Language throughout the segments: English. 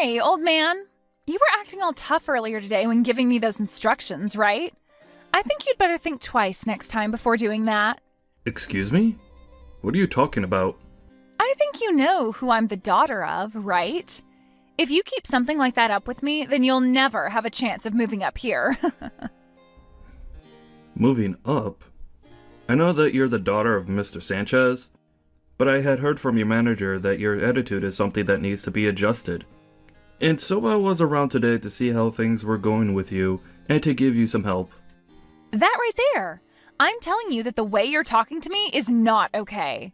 Hey, old man. You were acting all tough earlier today when giving me those instructions, right? I think you'd better think twice next time before doing that. Excuse me? What are you talking about? I think you know who I'm the daughter of, right? If you keep something like that up with me, then you'll never have a chance of moving up here. Moving up? I know that you're the daughter of Mr. Sanchez, but I had heard from your manager that your attitude is something that needs to be adjusted. And so I was around today to see how things were going with you and to give you some help. That right there. I'm telling you that the way you're talking to me is not okay.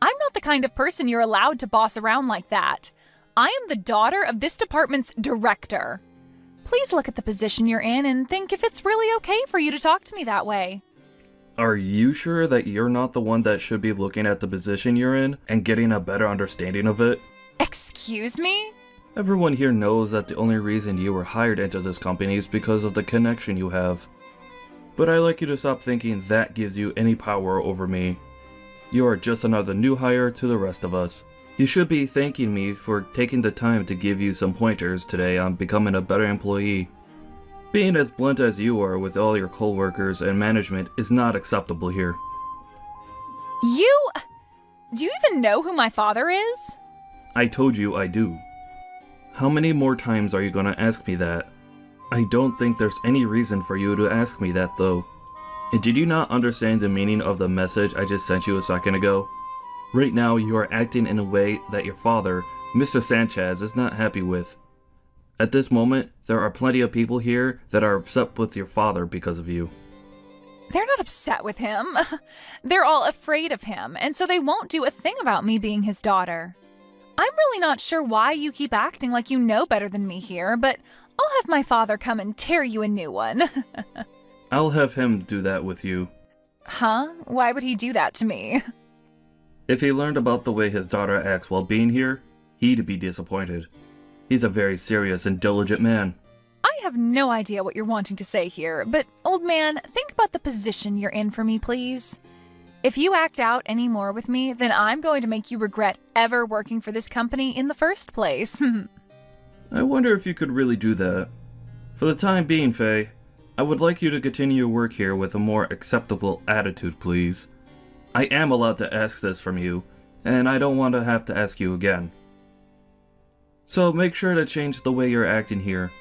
I'm not the kind of person you're allowed to boss around like that. I am the daughter of this department's director. Please look at the position you're in and think if it's really okay for you to talk to me that way. Are you sure that you're not the one that should be looking at the position you're in and getting a better understanding of it? Excuse me? Everyone here knows that the only reason you were hired into this company is because of the connection you have. But I'd like you to stop thinking that gives you any power over me. You are just another new hire to the rest of us. You should be thanking me for taking the time to give you some pointers today on becoming a better employee. Being as blunt as you are with all your coworkers and management is not acceptable here. Do you even know who my father is? I told you I do. How many more times are you gonna ask me that? I don't think there's any reason for you to ask me that though. And did you not understand the meaning of the message I just sent you a second ago? Right now you are acting in a way that your father, Mr. Sanchez, is not happy with. At this moment, there are plenty of people here that are upset with your father because of you. They're not upset with him. They're all afraid of him, and so they won't do a thing about me being his daughter. I'm really not sure why you keep acting like you know better than me here, but I'll have my father come and tear you a new one. I'll have him do that with you. Huh? Why would he do that to me? If he learned about the way his daughter acts while being here, he'd be disappointed. He's a very serious and diligent man. I have no idea what you're wanting to say here, but old man, think about the position you're in for me, please. If you act out any more with me, then I'm going to make you regret ever working for this company in the first place. I wonder if you could really do that. For the time being, Faye, I would like you to continue your work here with a more acceptable attitude, please. I am allowed to ask this from you, and I don't want to have to ask you again. So make sure to change the way you're acting here,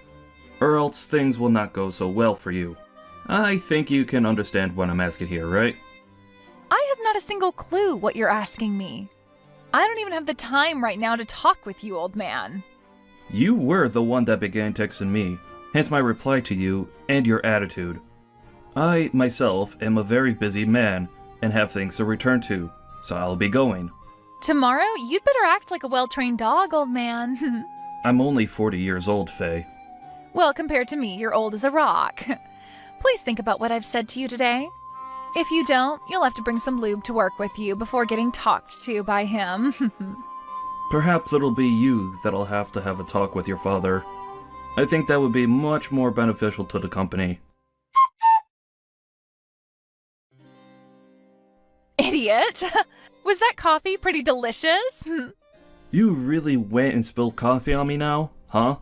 or else things will not go so well for you. I think you can understand what I'm asking here, right? I have not a single clue what you're asking me. I don't even have the time right now to talk with you, old man. You were the one that began texting me, hence my reply to you and your attitude. I, myself, am a very busy man and have things to return to, so I'll be going. Tomorrow, you'd better act like a well-trained dog, old man. I'm only 40 years old, Faye. Well, compared to me, you're old as a rock. Please think about what I've said to you today. If you don't, you'll have to bring some lube to work with you before getting talked to by him. Perhaps it'll be you that'll have to have a talk with your father. I think that would be much more beneficial to the company. Idiot! Was that coffee pretty delicious? You really went and spilled coffee on me now, huh?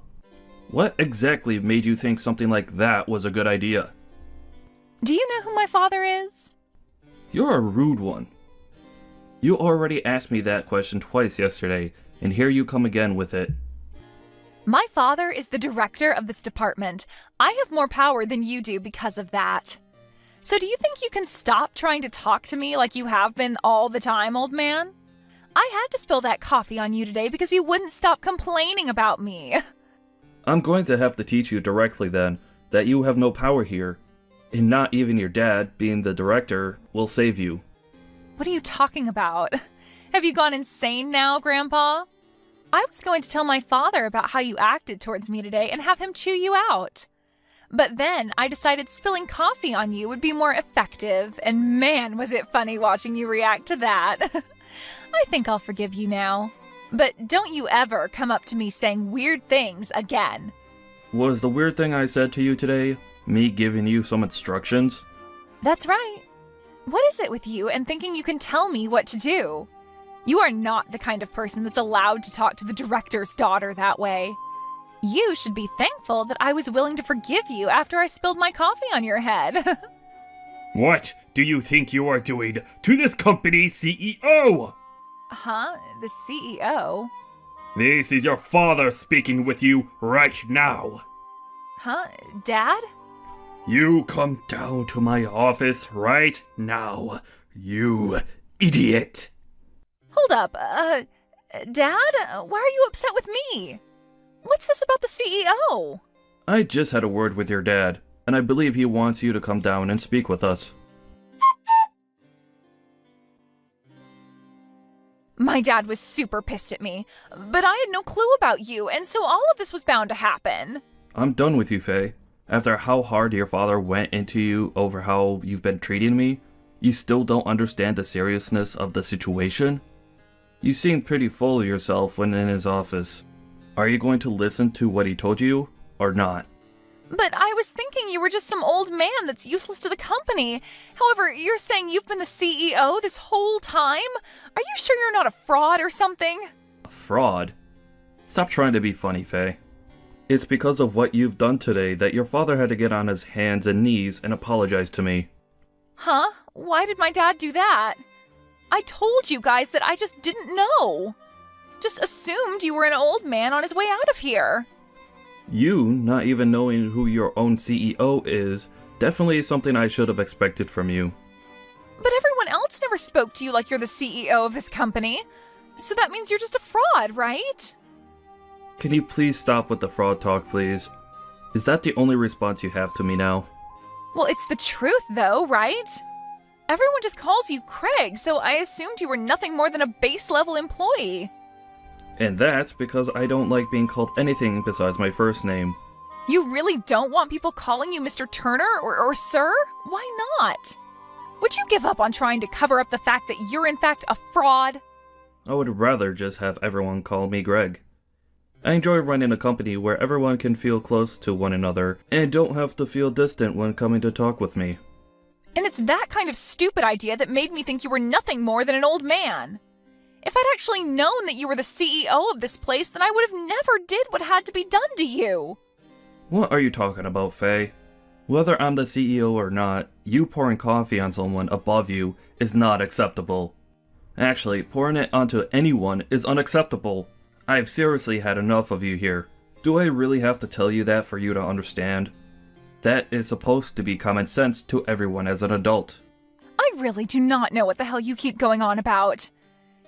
What exactly made you think something like that was a good idea? Do you know who my father is? You're a rude one. You already asked me that question twice yesterday, and here you come again with it. My father is the director of this department. I have more power than you do because of that. So do you think you can stop trying to talk to me like you have been all the time, old man? I had to spill that coffee on you today because you wouldn't stop complaining about me. I'm going to have to teach you directly then that you have no power here, and not even your dad, being the director, will save you. What are you talking about? Have you gone insane now, Grandpa? I was going to tell my father about how you acted towards me today and have him chew you out. But then I decided spilling coffee on you would be more effective, and man, was it funny watching you react to that. I think I'll forgive you now. But don't you ever come up to me saying weird things again. Was the weird thing I said to you today me giving you some instructions? That's right. What is it with you and thinking you can tell me what to do? You are not the kind of person that's allowed to talk to the director's daughter that way. You should be thankful that I was willing to forgive you after I spilled my coffee on your head. What do you think you are doing to this company's CEO? Huh? The CEO? This is your father speaking with you right now. Huh? Dad? You come down to my office right now, you idiot. Hold up, Dad? Why are you upset with me? What's this about the CEO? I just had a word with your dad, and I believe he wants you to come down and speak with us. My dad was super pissed at me, but I had no clue about you, and so all of this was bound to happen. I'm done with you, Faye. After how hard your father went into you over how you've been treating me, you still don't understand the seriousness of the situation? You seemed pretty full of yourself when in his office. Are you going to listen to what he told you, or not? But I was thinking you were just some old man that's useless to the company. However, you're saying you've been the CEO this whole time? Are you sure you're not a fraud or something? A fraud? Stop trying to be funny, Faye. It's because of what you've done today that your father had to get on his hands and knees and apologize to me. Huh? Why did my dad do that? I told you guys that I just didn't know. Just assumed you were an old man on his way out of here. You not even knowing who your own CEO is definitely is something I should have expected from you. But everyone else never spoke to you like you're the CEO of this company. So that means you're just a fraud, right? Can you please stop with the fraud talk, please? Is that the only response you have to me now? Well, it's the truth though, right? Everyone just calls you Craig, so I assumed you were nothing more than a base-level employee. And that's because I don't like being called anything besides my first name. You really don't want people calling you Mr. Turner or Sir? Why not? Would you give up on trying to cover up the fact that you're in fact a fraud? I would rather just have everyone call me Greg. I enjoy running a company where everyone can feel close to one another and don't have to feel distant when coming to talk with me. And it's that kind of stupid idea that made me think you were nothing more than an old man. If I'd actually known that you were the CEO of this place, then I would have never did what had to be done to you. What are you talking about, Faye? Whether I'm the CEO or not, you pouring coffee on someone above you is not acceptable. Actually, pouring it onto anyone is unacceptable. I've seriously had enough of you here. Do I really have to tell you that for you to understand? That is supposed to be common sense to everyone as an adult. I really do not know what the hell you keep going on about.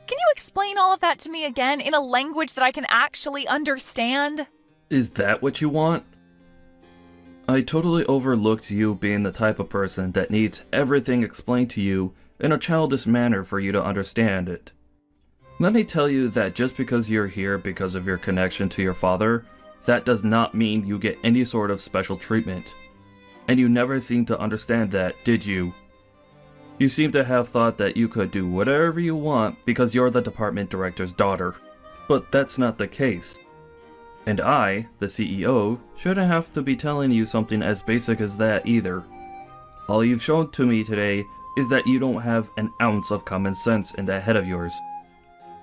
Can you explain all of that to me again in a language that I can actually understand? Is that what you want? I totally overlooked you being the type of person that needs everything explained to you in a childish manner for you to understand it. Let me tell you that just because you're here because of your connection to your father, that does not mean you get any sort of special treatment. And you never seemed to understand that, did you? You seem to have thought that you could do whatever you want because you're the department director's daughter. But that's not the case. And I, the CEO, shouldn't have to be telling you something as basic as that either. All you've shown to me today is that you don't have an ounce of common sense in that head of yours.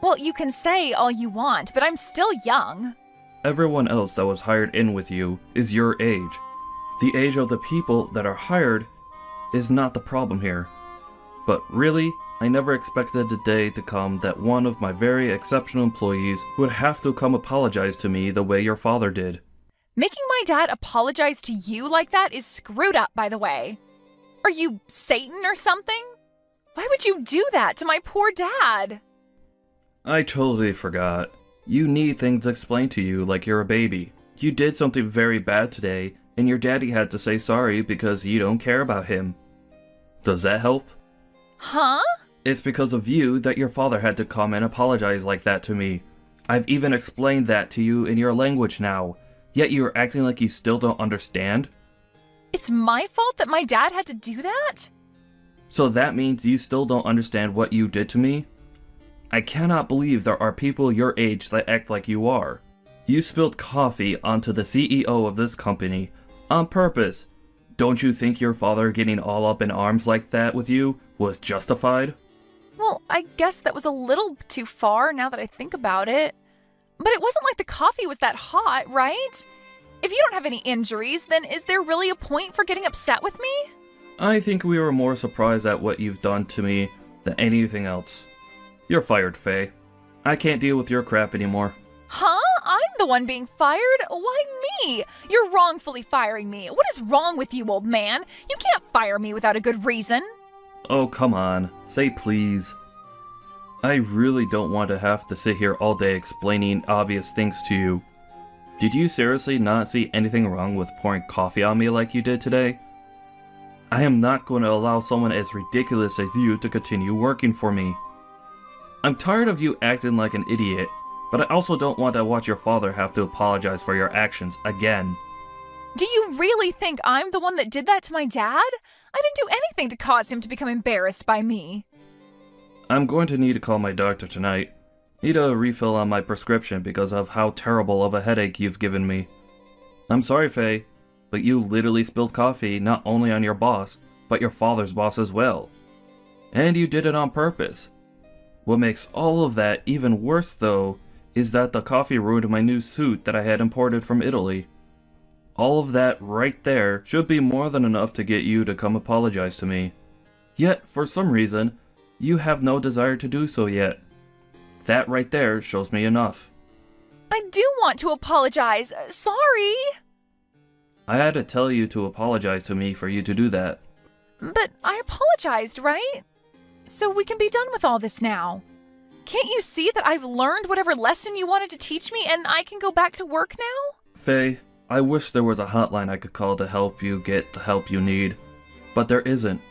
Well, you can say all you want, but I'm still young. Everyone else that was hired in with you is your age. The age of the people that are hired is not the problem here. But really, I never expected the day to come that one of my very exceptional employees would have to come apologize to me the way your father did. Making my dad apologize to you like that is screwed up, by the way. Are you Satan or something? Why would you do that to my poor dad? I totally forgot. You need things explained to you like you're a baby. You did something very bad today, and your daddy had to say sorry because you don't care about him. Does that help? Huh? It's because of you that your father had to come and apologize like that to me. I've even explained that to you in your language now, yet you're acting like you still don't understand? It's my fault that my dad had to do that? So that means you still don't understand what you did to me? I cannot believe there are people your age that act like you are. You spilled coffee onto the CEO of this company on purpose. Don't you think your father getting all up in arms like that with you was justified? Well, I guess that was a little too far now that I think about it. But it wasn't like the coffee was that hot, right? If you don't have any injuries, then is there really a point for getting upset with me? I think we were more surprised at what you've done to me than anything else. You're fired, Faye. I can't deal with your crap anymore. Huh? I'm the one being fired? Why me? You're wrongfully firing me. What is wrong with you, old man? You can't fire me without a good reason. Oh, come on. Say please. I really don't want to have to sit here all day explaining obvious things to you. Did you seriously not see anything wrong with pouring coffee on me like you did today? I am not going to allow someone as ridiculous as you to continue working for me. I'm tired of you acting like an idiot, but I also don't want to watch your father have to apologize for your actions again. Do you really think I'm the one that did that to my dad? I didn't do anything to cause him to become embarrassed by me. I'm going to need to call my doctor tonight. Need a refill on my prescription because of how terrible of a headache you've given me. I'm sorry, Faye, but you literally spilled coffee not only on your boss, but your father's boss as well. And you did it on purpose. What makes all of that even worse, though, is that the coffee ruined my new suit that I had imported from Italy. All of that right there should be more than enough to get you to come apologize to me. Yet, for some reason, you have no desire to do so yet. That right there shows me enough. I do want to apologize. Sorry. I had to tell you to apologize to me for you to do that. But I apologized, right? So we can be done with all this now. Can't you see that I've learned whatever lesson you wanted to teach me and I can go back to work now? Faye, I wish there was a hotline I could call to help you get the help you need. But there isn't.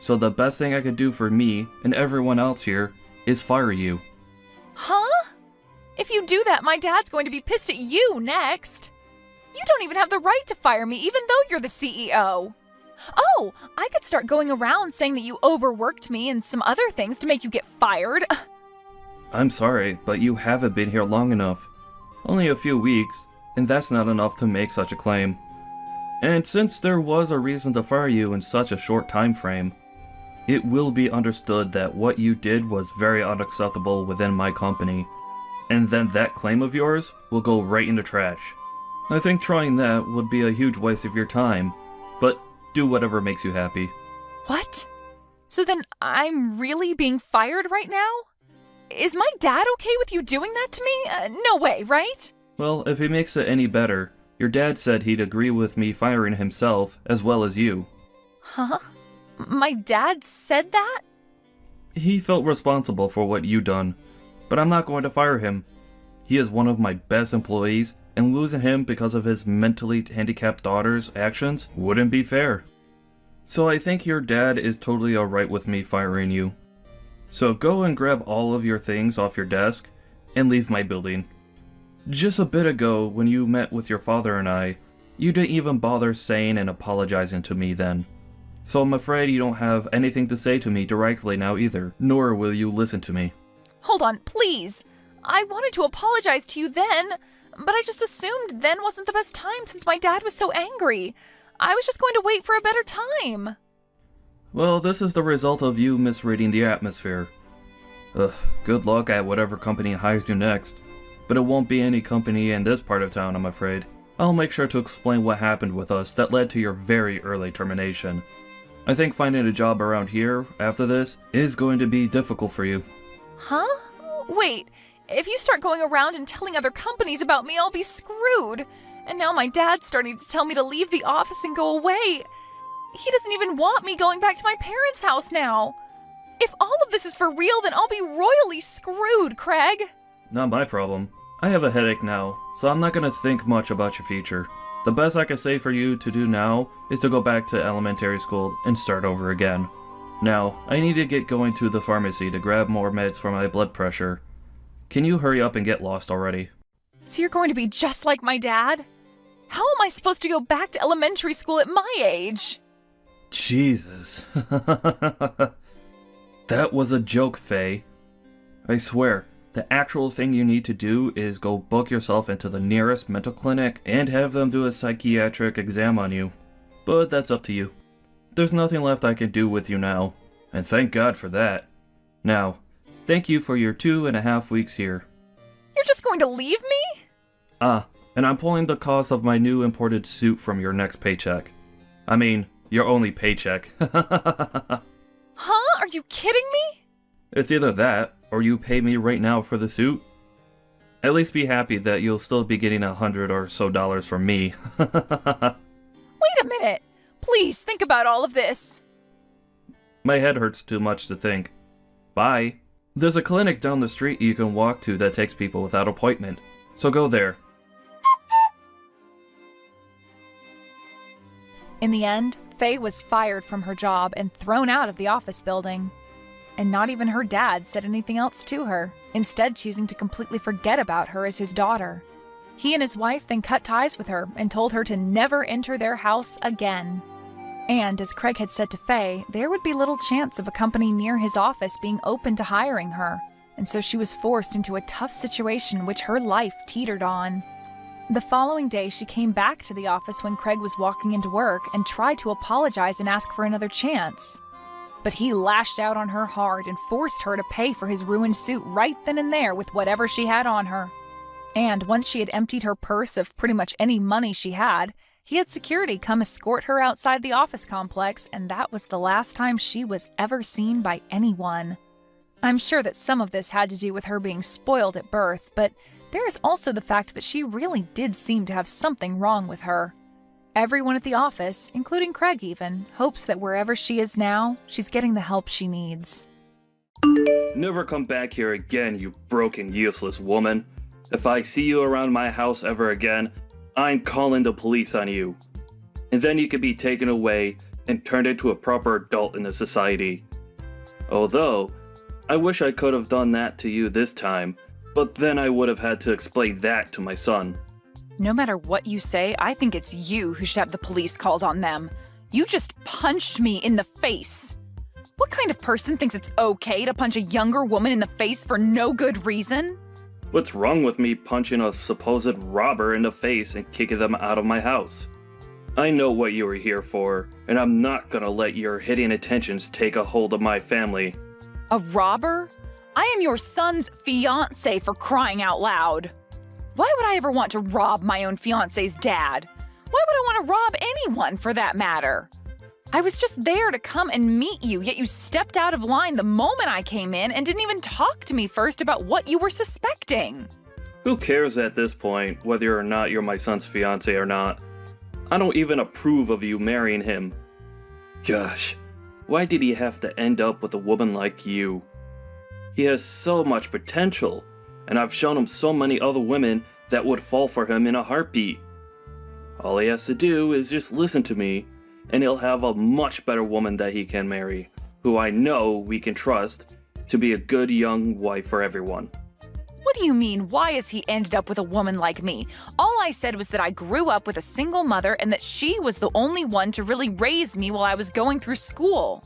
So the best thing I could do for me and everyone else here is fire you. Huh? If you do that, my dad's going to be pissed at you next. You don't even have the right to fire me, even though you're the CEO. Oh, I could start going around saying that you overworked me and some other things to make you get fired. I'm sorry, but you haven't been here long enough. Only a few weeks, and that's not enough to make such a claim. And since there was a reason to fire you in such a short time frame, it will be understood that what you did was very unacceptable within my company, and then that claim of yours will go right in the trash. I think trying that would be a huge waste of your time, but do whatever makes you happy. What? So then I'm really being fired right now? Is my dad okay with you doing that to me? No way, right? Well, if it makes it any better, your dad said he'd agree with me firing himself as well as you. Huh? My dad said that? He felt responsible for what you done, but I'm not going to fire him. He is one of my best employees, and losing him because of his mentally handicapped daughter's actions wouldn't be fair. So I think your dad is totally alright with me firing you. So go and grab all of your things off your desk and leave my building. Just a bit ago, when you met with your father and I, you didn't even bother saying and apologizing to me then. So I'm afraid you don't have anything to say to me directly now either, nor will you listen to me. Hold on, please. I wanted to apologize to you then, but I just assumed then wasn't the best time since my dad was so angry. I was just going to wait for a better time. Well, this is the result of you misreading the atmosphere. Good luck at whatever company hires you next. But it won't be any company in this part of town, I'm afraid. I'll make sure to explain what happened with us that led to your very early termination. I think finding a job around here, after this, is going to be difficult for you. Huh? Wait, if you start going around and telling other companies about me, I'll be screwed. And now my dad's starting to tell me to leave the office and go away. He doesn't even want me going back to my parents' house now. If all of this is for real, then I'll be royally screwed, Craig. Not my problem. I have a headache now, so I'm not going to think much about your future. The best I can say for you to do now is to go back to elementary school and start over again. Now, I need to get going to the pharmacy to grab more meds for my blood pressure. Can you hurry up and get lost already? So you're going to be just like my dad? How am I supposed to go back to elementary school at my age? Jesus. That was a joke, Faye. I swear, the actual thing you need to do is go book yourself into the nearest mental clinic and have them do a psychiatric exam on you. But that's up to you. There's nothing left I can do with you now, and thank God for that. Now, thank you for your 2.5 weeks here. You're just going to leave me? And I'm pulling the cost of my new imported suit from your next paycheck. I mean, your only paycheck. Huh? Are you kidding me? It's either that, or you pay me right now for the suit. At least be happy that you'll still be getting $100 or so from me. Wait a minute. Please think about all of this. My head hurts too much to think. Bye. There's a clinic down the street you can walk to that takes people without appointment, so go there. In the end, Faye was fired from her job and thrown out of the office building. And not even her dad said anything else to her, instead choosing to completely forget about her as his daughter. He and his wife then cut ties with her and told her to never enter their house again. And as Craig had said to Faye, there would be little chance of a company near his office being open to hiring her, and so she was forced into a tough situation which her life teetered on. The following day, she came back to the office when Craig was walking into work and tried to apologize and ask for another chance. But he lashed out on her hard and forced her to pay for his ruined suit right then and there with whatever she had on her. And once she had emptied her purse of pretty much any money she had, he had security come escort her outside the office complex, and that was the last time she was ever seen by anyone. I'm sure that some of this had to do with her being spoiled at birth, but there is also the fact that she really did seem to have something wrong with her. Everyone at the office, including Craig even, hopes that wherever she is now, she's getting the help she needs. Never come back here again, you broken, useless woman. If I see you around my house ever again, I'm calling the police on you. And then you could be taken away and turned into a proper adult in the society. Although, I wish I could have done that to you this time, but then I would have had to explain that to my son. No matter what you say, I think it's you who should have the police called on them. You just punched me in the face. What kind of person thinks it's okay to punch a younger woman in the face for no good reason? What's wrong with me punching a supposed robber in the face and kicking them out of my house? I know what you were here for, and I'm not gonna let your hidden intentions take a hold of my family. A robber? I am your son's fiancé, for crying out loud. Why would I ever want to rob my own fiancé's dad? Why would I want to rob anyone, for that matter? I was just there to come and meet you, yet you stepped out of line the moment I came in and didn't even talk to me first about what you were suspecting. Who cares at this point whether or not you're my son's fiancé or not? I don't even approve of you marrying him. Gosh, why did he have to end up with a woman like you? He has so much potential, and I've shown him so many other women that would fall for him in a heartbeat. All he has to do is just listen to me, and he'll have a much better woman that he can marry, who I know we can trust to be a good young wife for everyone. What do you mean, why has he ended up with a woman like me? All I said was that I grew up with a single mother and that she was the only one to really raise me while I was going through school.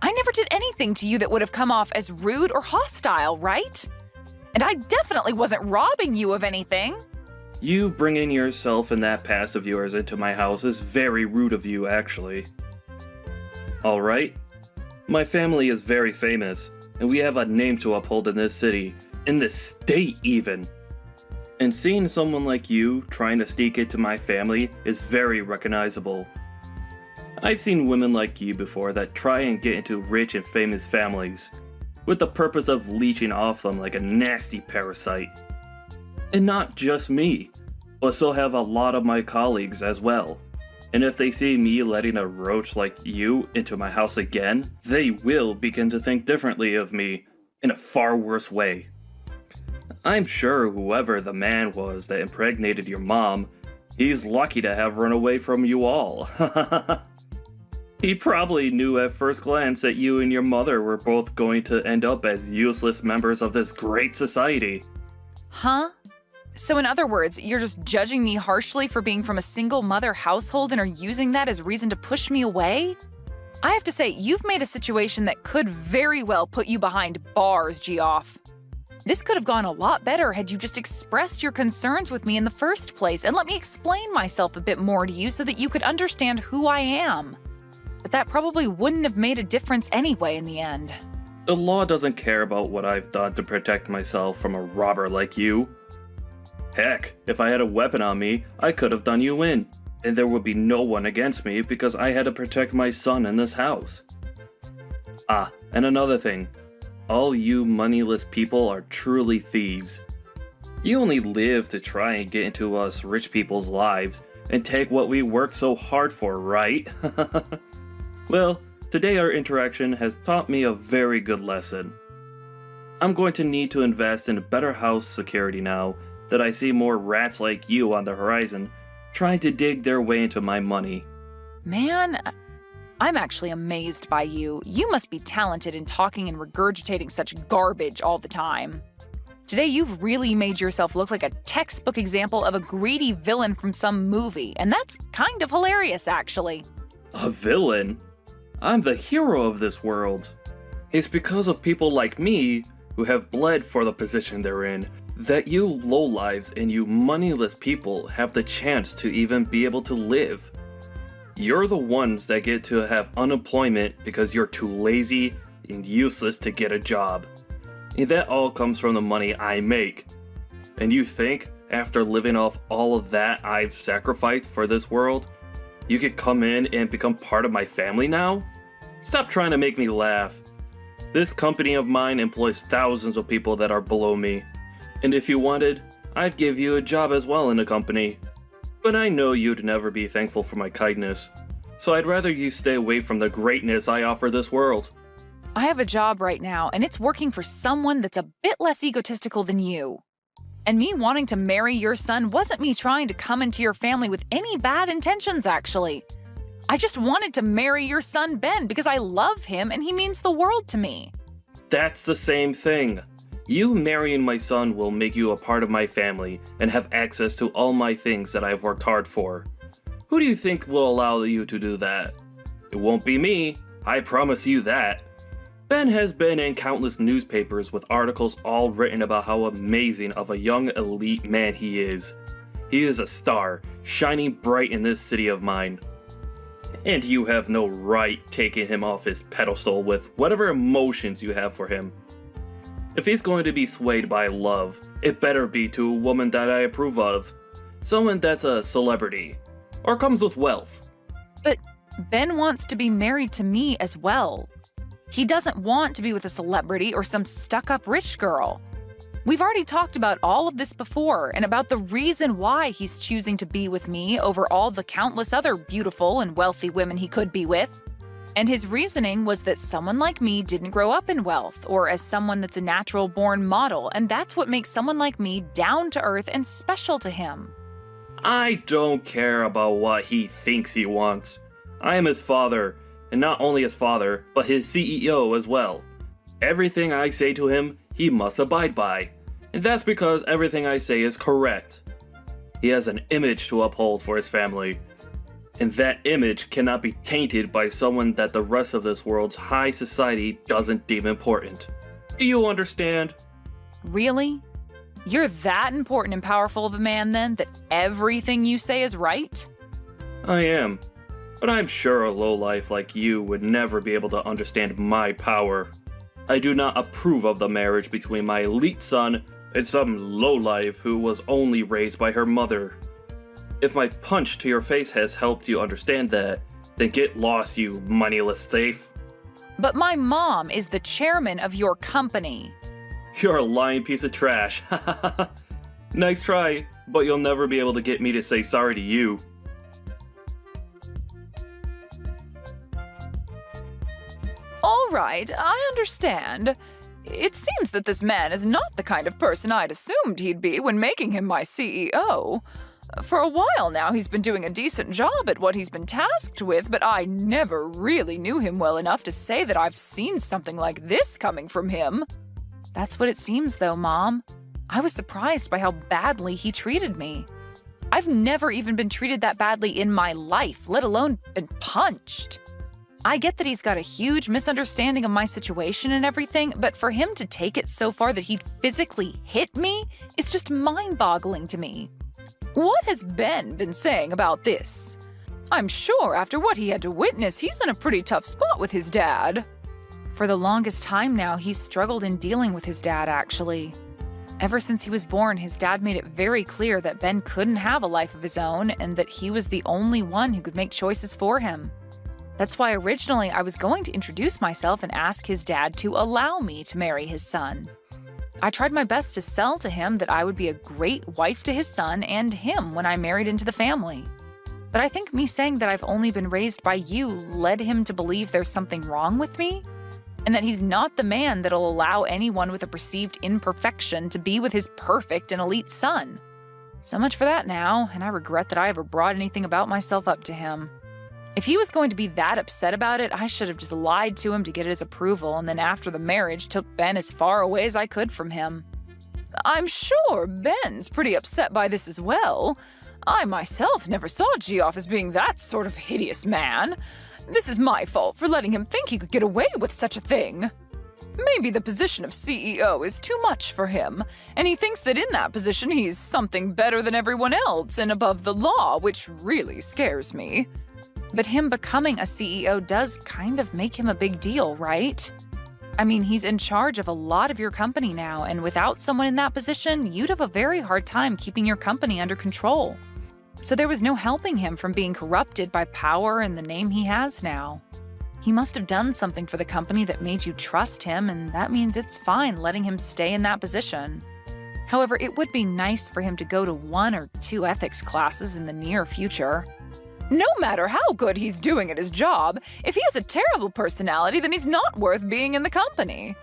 I never did anything to you that would have come off as rude or hostile, right? And I definitely wasn't robbing you of anything. You bringing yourself and that past of yours into my house is very rude of you, actually. Alright? My family is very famous, and we have a name to uphold in this city, in this state even. And seeing someone like you trying to sneak into my family is very recognizable. I've seen women like you before that try and get into rich and famous families, with the purpose of leeching off them like a nasty parasite. And not just me, but so have a lot of my colleagues as well. And if they see me letting a roach like you into my house again, they will begin to think differently of me in a far worse way. I'm sure whoever the man was that impregnated your mom, he's lucky to have run away from you all. He probably knew at first glance that you and your mother were both going to end up as useless members of this great society. Huh? So in other words, you're just judging me harshly for being from a single mother household and are using that as reason to push me away? I have to say, you've made a situation that could very well put you behind bars, Geoff. This could have gone a lot better had you just expressed your concerns with me in the first place and let me explain myself a bit more to you so that you could understand who I am. But that probably wouldn't have made a difference anyway in the end. The law doesn't care about what I've done to protect myself from a robber like you. Heck, if I had a weapon on me, I could have done you in, and there would be no one against me because I had to protect my son in this house. Ah, and another thing. All you moneyless people are truly thieves. You only live to try and get into us rich people's lives and take what we worked so hard for, right? Well, today our interaction has taught me a very good lesson. I'm going to need to invest in better house security now that I see more rats like you on the horizon trying to dig their way into my money. Man, I'm actually amazed by you. You must be talented in talking and regurgitating such garbage all the time. Today you've really made yourself look like a textbook example of a greedy villain from some movie, and that's kind of hilarious, actually. A villain? I'm the hero of this world. It's because of people like me, who have bled for the position they're in, that you lowlives and you moneyless people have the chance to even be able to live. You're the ones that get to have unemployment because you're too lazy and useless to get a job. And that all comes from the money I make. And you think, after living off all of that I've sacrificed for this world, you could come in and become part of my family now? Stop trying to make me laugh. This company of mine employs thousands of people that are below me. And if you wanted, I'd give you a job as well in the company. But I know you'd never be thankful for my kindness. So I'd rather you stay away from the greatness I offer this world. I have a job right now, and it's working for someone that's a bit less egotistical than you. And me wanting to marry your son wasn't me trying to come into your family with any bad intentions, actually. I just wanted to marry your son, Ben, because I love him and he means the world to me. That's the same thing. You marrying my son will make you a part of my family and have access to all my things that I've worked hard for. Who do you think will allow you to do that? It won't be me, I promise you that. Ben has been in countless newspapers with articles all written about how amazing of a young elite man he is. He is a star, shining bright in this city of mine. And you have no right taking him off his pedestal with whatever emotions you have for him. If he's going to be swayed by love, it better be to a woman that I approve of. Someone that's a celebrity. Or comes with wealth. But Ben wants to be married to me as well. He doesn't want to be with a celebrity or some stuck-up rich girl. We've already talked about all of this before and about the reason why he's choosing to be with me over all the countless other beautiful and wealthy women he could be with. And his reasoning was that someone like me didn't grow up in wealth or as someone that's a natural-born model, and that's what makes someone like me down-to-earth and special to him. I don't care about what he thinks he wants. I am his father, and not only his father, but his CEO as well. Everything I say to him, he must abide by. And that's because everything I say is correct. He has an image to uphold for his family. And that image cannot be tainted by someone that the rest of this world's high society doesn't deem important. Do you understand? Really? You're that important and powerful of a man then that everything you say is right? I am. But I'm sure a lowlife like you would never be able to understand my power. I do not approve of the marriage between my elite son and some lowlife who was only raised by her mother. If my punch to your face has helped you understand that, then get lost, you moneyless thief. But my mom is the chairman of your company. You're a lying piece of trash. Nice try, but you'll never be able to get me to say sorry to you. All right, I understand. It seems that this man is not the kind of person I'd assumed he'd be when making him my CEO. For a while now, he's been doing a decent job at what he's been tasked with, but I never really knew him well enough to say that I've seen something like this coming from him. That's what it seems, though, Mom. I was surprised by how badly he treated me. I've never even been treated that badly in my life, let alone been punched. I get that he's got a huge misunderstanding of my situation and everything, but for him to take it so far that he'd physically hit me is just mind-boggling to me. What has Ben been saying about this? I'm sure after what he had to witness, he's in a pretty tough spot with his dad. For the longest time now, he's struggled in dealing with his dad, actually. Ever since he was born, his dad made it very clear that Ben couldn't have a life of his own and that he was the only one who could make choices for him. That's why originally I was going to introduce myself and ask his dad to allow me to marry his son. I tried my best to sell to him that I would be a great wife to his son and him when I married into the family. But I think me saying that I've only been raised by you led him to believe there's something wrong with me, and that he's not the man that'll allow anyone with a perceived imperfection to be with his perfect and elite son. So much for that now, and I regret that I ever brought anything about myself up to him. If he was going to be that upset about it, I should have just lied to him to get his approval, and then after the marriage took Ben as far away as I could from him. I'm sure Ben's pretty upset by this as well. I myself never saw Geoff as being that sort of hideous man. This is my fault for letting him think he could get away with such a thing. Maybe the position of CEO is too much for him, and he thinks that in that position he's something better than everyone else and above the law, which really scares me. But him becoming a CEO does kind of make him a big deal, right? I mean, he's in charge of a lot of your company now, and without someone in that position, you'd have a very hard time keeping your company under control. So there was no helping him from being corrupted by power and the name he has now. He must have done something for the company that made you trust him, and that means it's fine letting him stay in that position. However, it would be nice for him to go to 1 or 2 ethics classes in the near future. No matter how good he's doing at his job, if he has a terrible personality, then he's not worth being in the company.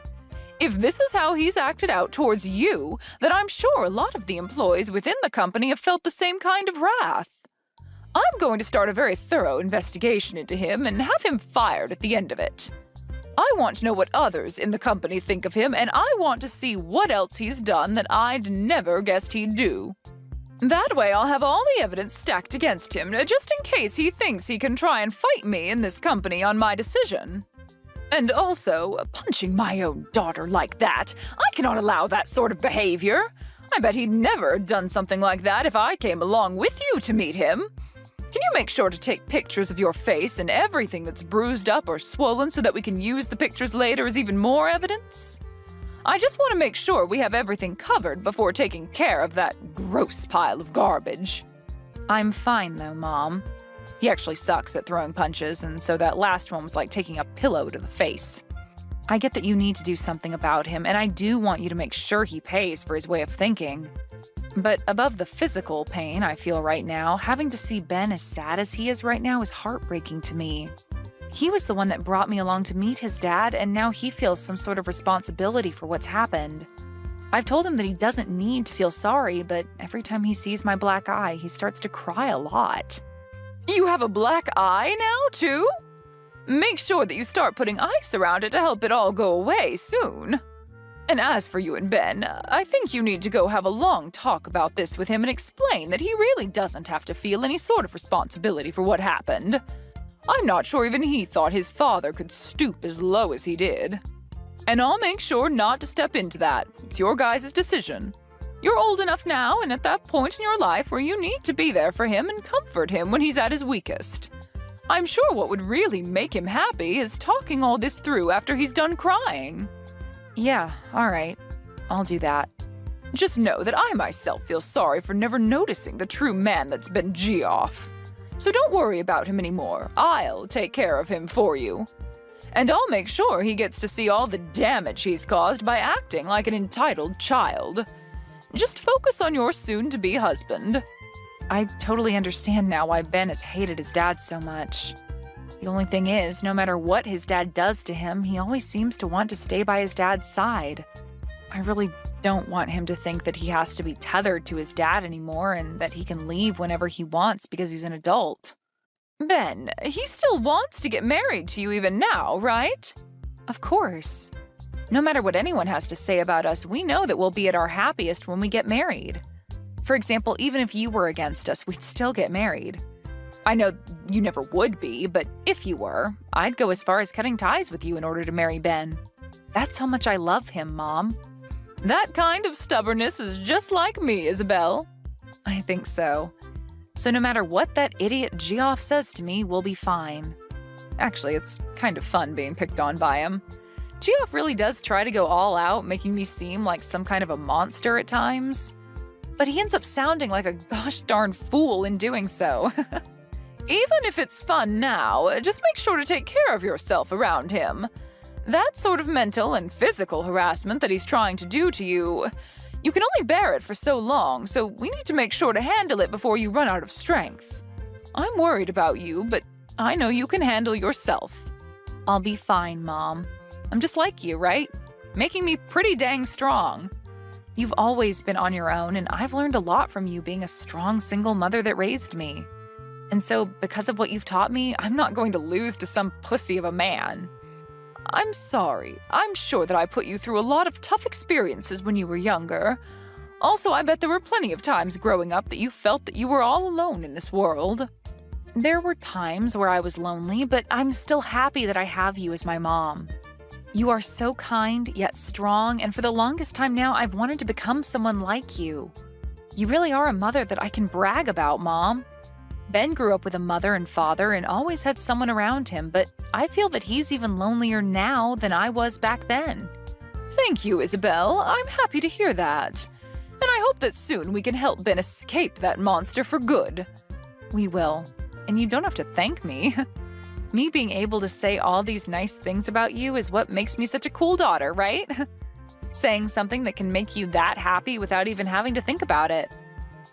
If this is how he's acted out towards you, then I'm sure a lot of the employees within the company have felt the same kind of wrath. I'm going to start a very thorough investigation into him and have him fired at the end of it. I want to know what others in the company think of him, and I want to see what else he's done that I'd never guessed he'd do. That way I'll have all the evidence stacked against him, just in case he thinks he can try and fight me in this company on my decision. And also, punching my own daughter like that, I cannot allow that sort of behavior. I bet he'd never have done something like that if I came along with you to meet him. Can you make sure to take pictures of your face and everything that's bruised up or swollen so that we can use the pictures later as even more evidence? I just want to make sure we have everything covered before taking care of that gross pile of garbage. I'm fine though, Mom. He actually sucks at throwing punches, and so that last one was like taking a pillow to the face. I get that you need to do something about him, and I do want you to make sure he pays for his way of thinking. But above the physical pain I feel right now, having to see Ben as sad as he is right now is heartbreaking to me. He was the one that brought me along to meet his dad, and now he feels some sort of responsibility for what's happened. I've told him that he doesn't need to feel sorry, but every time he sees my black eye, he starts to cry a lot. You have a black eye now, too? Make sure that you start putting ice around it to help it all go away soon. And as for you and Ben, I think you need to go have a long talk about this with him and explain that he really doesn't have to feel any sort of responsibility for what happened. I'm not sure even he thought his father could stoop as low as he did. And I'll make sure not to step into that. It's your guys' decision. You're old enough now and at that point in your life where you need to be there for him and comfort him when he's at his weakest. I'm sure what would really make him happy is talking all this through after he's done crying. Yeah, all right. I'll do that. Just know that I myself feel sorry for never noticing the true man that's been Geoff. So don't worry about him anymore. I'll take care of him for you. And I'll make sure he gets to see all the damage he's caused by acting like an entitled child. Just focus on your soon-to-be husband. I totally understand now why Ben has hated his dad so much. The only thing is, no matter what his dad does to him, he always seems to want to stay by his dad's side. I really don't want him to think that he has to be tethered to his dad anymore and that he can leave whenever he wants because he's an adult. Ben, he still wants to get married to you even now, right? Of course. No matter what anyone has to say about us, we know that we'll be at our happiest when we get married. For example, even if you were against us, we'd still get married. I know you never would be, but if you were, I'd go as far as cutting ties with you in order to marry Ben. That's how much I love him, Mom. That kind of stubbornness is just like me, Isabel. I think so. So no matter what that idiot Geoff says to me, we'll be fine. Actually, it's kind of fun being picked on by him. Geoff really does try to go all out, making me seem like some kind of a monster at times. But he ends up sounding like a gosh darn fool in doing so. Even if it's fun now, just make sure to take care of yourself around him. That sort of mental and physical harassment that he's trying to do to you, you can only bear it for so long, so we need to make sure to handle it before you run out of strength. I'm worried about you, but I know you can handle yourself. I'll be fine, Mom. I'm just like you, right? Making me pretty dang strong. You've always been on your own, and I've learned a lot from you being a strong single mother that raised me. And so, because of what you've taught me, I'm not going to lose to some pussy of a man. I'm sorry. I'm sure that I put you through a lot of tough experiences when you were younger. Also, I bet there were plenty of times growing up that you felt that you were all alone in this world. There were times where I was lonely, but I'm still happy that I have you as my mom. You are so kind, yet strong, and for the longest time now, I've wanted to become someone like you. You really are a mother that I can brag about, Mom. Ben grew up with a mother and father and always had someone around him, but I feel that he's even lonelier now than I was back then. Thank you, Isabel. I'm happy to hear that. And I hope that soon we can help Ben escape that monster for good. We will. And you don't have to thank me. Me being able to say all these nice things about you is what makes me such a cool daughter, right? Saying something that can make you that happy without even having to think about it.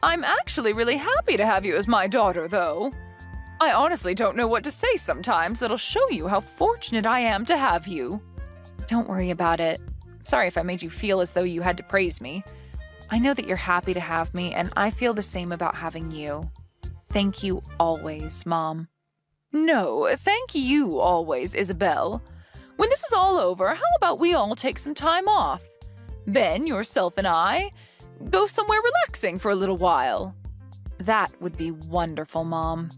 I'm actually really happy to have you as my daughter, though. I honestly don't know what to say sometimes that'll show you how fortunate I am to have you. Don't worry about it. Sorry if I made you feel as though you had to praise me. I know that you're happy to have me, and I feel the same about having you. Thank you always, Mom. No, thank you always, Isabel. When this is all over, how about we all take some time off? Ben, yourself, and I go somewhere relaxing for a little while. That would be wonderful, Mom.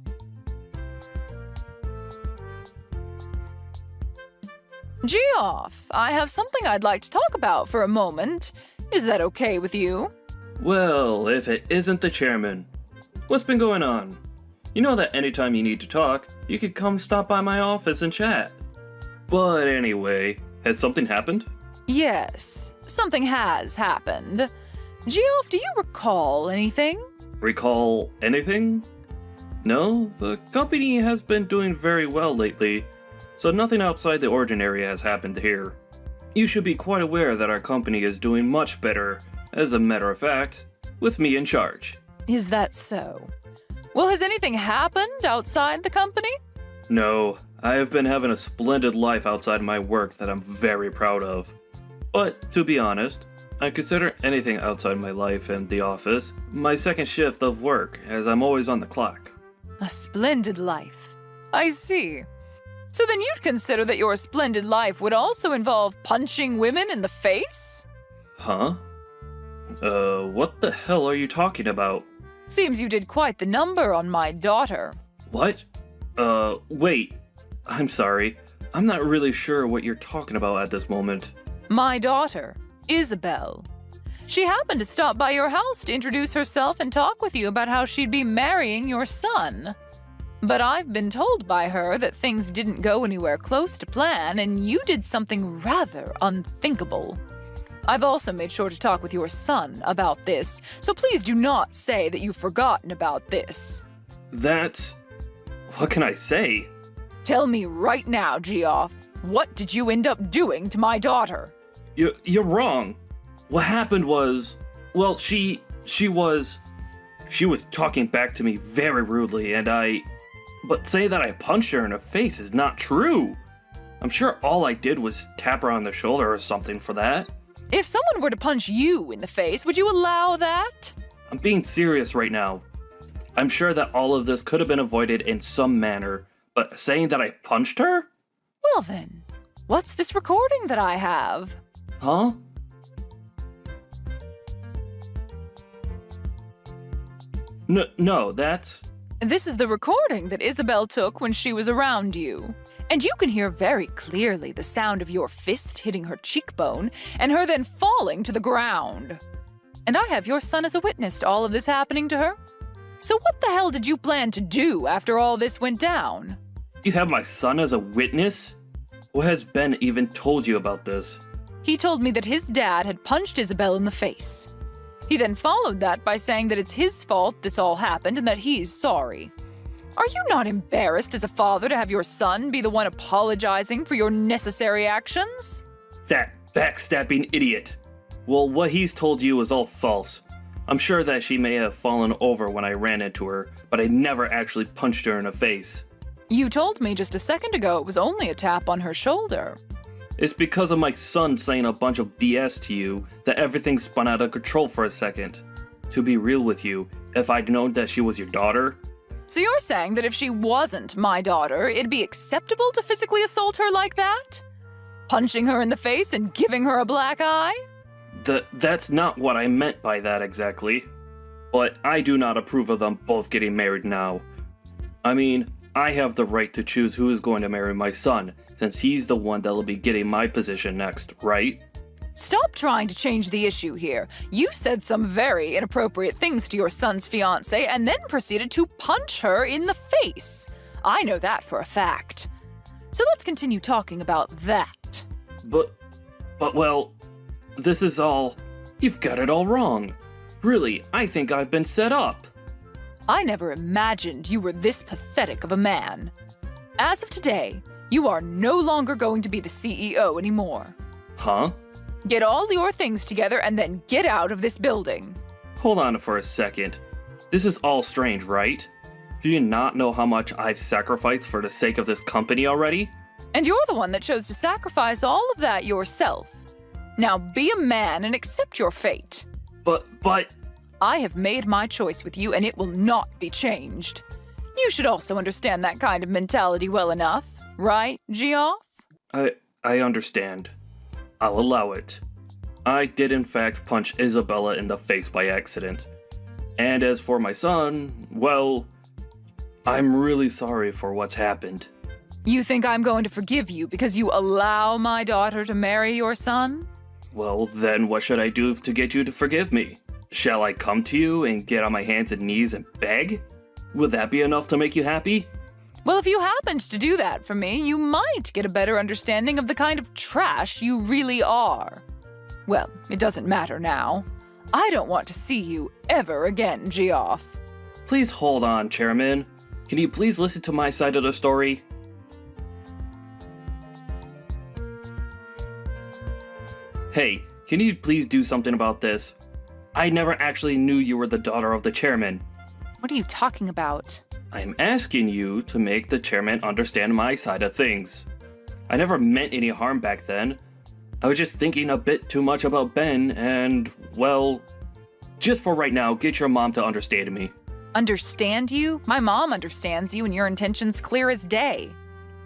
Geoff, I have something I'd like to talk about for a moment. Is that okay with you? Well, if it isn't the chairman. What's been going on? You know that anytime you need to talk, you could come stop by my office and chat. But anyway, has something happened? Yes, something has happened. Geoff, do you recall anything? Recall anything? No, the company has been doing very well lately, so nothing outside the ordinary has happened here. You should be quite aware that our company is doing much better, as a matter of fact, with me in charge. Is that so? Well, has anything happened outside the company? No, I have been having a splendid life outside my work that I'm very proud of. But, to be honest, I consider anything outside my life and the office my second shift of work, as I'm always on the clock. A splendid life. I see. So then you'd consider that your splendid life would also involve punching women in the face? Huh? What the hell are you talking about? Seems you did quite the number on my daughter. What? Wait. I'm sorry. I'm not really sure what you're talking about at this moment. My daughter, Isabel. She happened to stop by your house to introduce herself and talk with you about how she'd be marrying your son. But I've been told by her that things didn't go anywhere close to plan and you did something rather unthinkable. I've also made sure to talk with your son about this, so please do not say that you've forgotten about this. What can I say? Tell me right now, Geoff. What did you end up doing to my daughter? You're wrong. What happened was, well, she was talking back to me very rudely, but say that I punched her in the face is not true. I'm sure all I did was tap her on the shoulder or something for that. If someone were to punch you in the face, would you allow that? I'm being serious right now. I'm sure that all of this could have been avoided in some manner, but saying that I punched her? Well then, what's this recording that I have? Huh? No, that's... This is the recording that Isabel took when she was around you. And you can hear very clearly the sound of your fist hitting her cheekbone and her then falling to the ground. And I have your son as a witness to all of this happening to her. So what the hell did you plan to do after all this went down? You have my son as a witness? What has Ben even told you about this? He told me that his dad had punched Isabel in the face. He then followed that by saying that it's his fault this all happened and that he's sorry. Are you not embarrassed as a father to have your son be the one apologizing for your necessary actions? That backstabbing idiot. Well, what he's told you is all false. I'm sure that she may have fallen over when I ran into her, but I never actually punched her in the face. You told me just a second ago it was only a tap on her shoulder. It's because of my son saying a bunch of BS to you that everything spun out of control for a second. To be real with you, if I'd known that she was your daughter... So you're saying that if she wasn't my daughter, it'd be acceptable to physically assault her like that? Punching her in the face and giving her a black eye? That's not what I meant by that exactly. But I do not approve of them both getting married now. I mean, I have the right to choose who is going to marry my son, since he's the one that'll be getting my position next, right? Stop trying to change the issue here. You said some very inappropriate things to your son's fiancée and then proceeded to punch her in the face. I know that for a fact. So let's continue talking about that. But well, this is all... You've got it all wrong. Really, I think I've been set up. I never imagined you were this pathetic of a man. As of today, you are no longer going to be the CEO anymore. Huh? Get all your things together and then get out of this building. Hold on for a second. This is all strange, right? Do you not know how much I've sacrificed for the sake of this company already? And you're the one that chose to sacrifice all of that yourself. Now be a man and accept your fate. But... I have made my choice with you and it will not be changed. You should also understand that kind of mentality well enough, right, Geoff? I understand. I'll allow it. I did in fact punch Isabella in the face by accident. And as for my son, well, I'm really sorry for what's happened. You think I'm going to forgive you because you allow my daughter to marry your son? Well, then what should I do to get you to forgive me? Shall I come to you and get on my hands and knees and beg? Would that be enough to make you happy? Well, if you happened to do that for me, you might get a better understanding of the kind of trash you really are. Well, it doesn't matter now. I don't want to see you ever again, Geoff. Please hold on, Chairman. Can you please listen to my side of the story? Hey, can you please do something about this? I never actually knew you were the daughter of the chairman. What are you talking about? I'm asking you to make the chairman understand my side of things. I never meant any harm back then. I was just thinking a bit too much about Ben and, well, just for right now, get your mom to understand me. Understand you? My mom understands you and your intentions clear as day.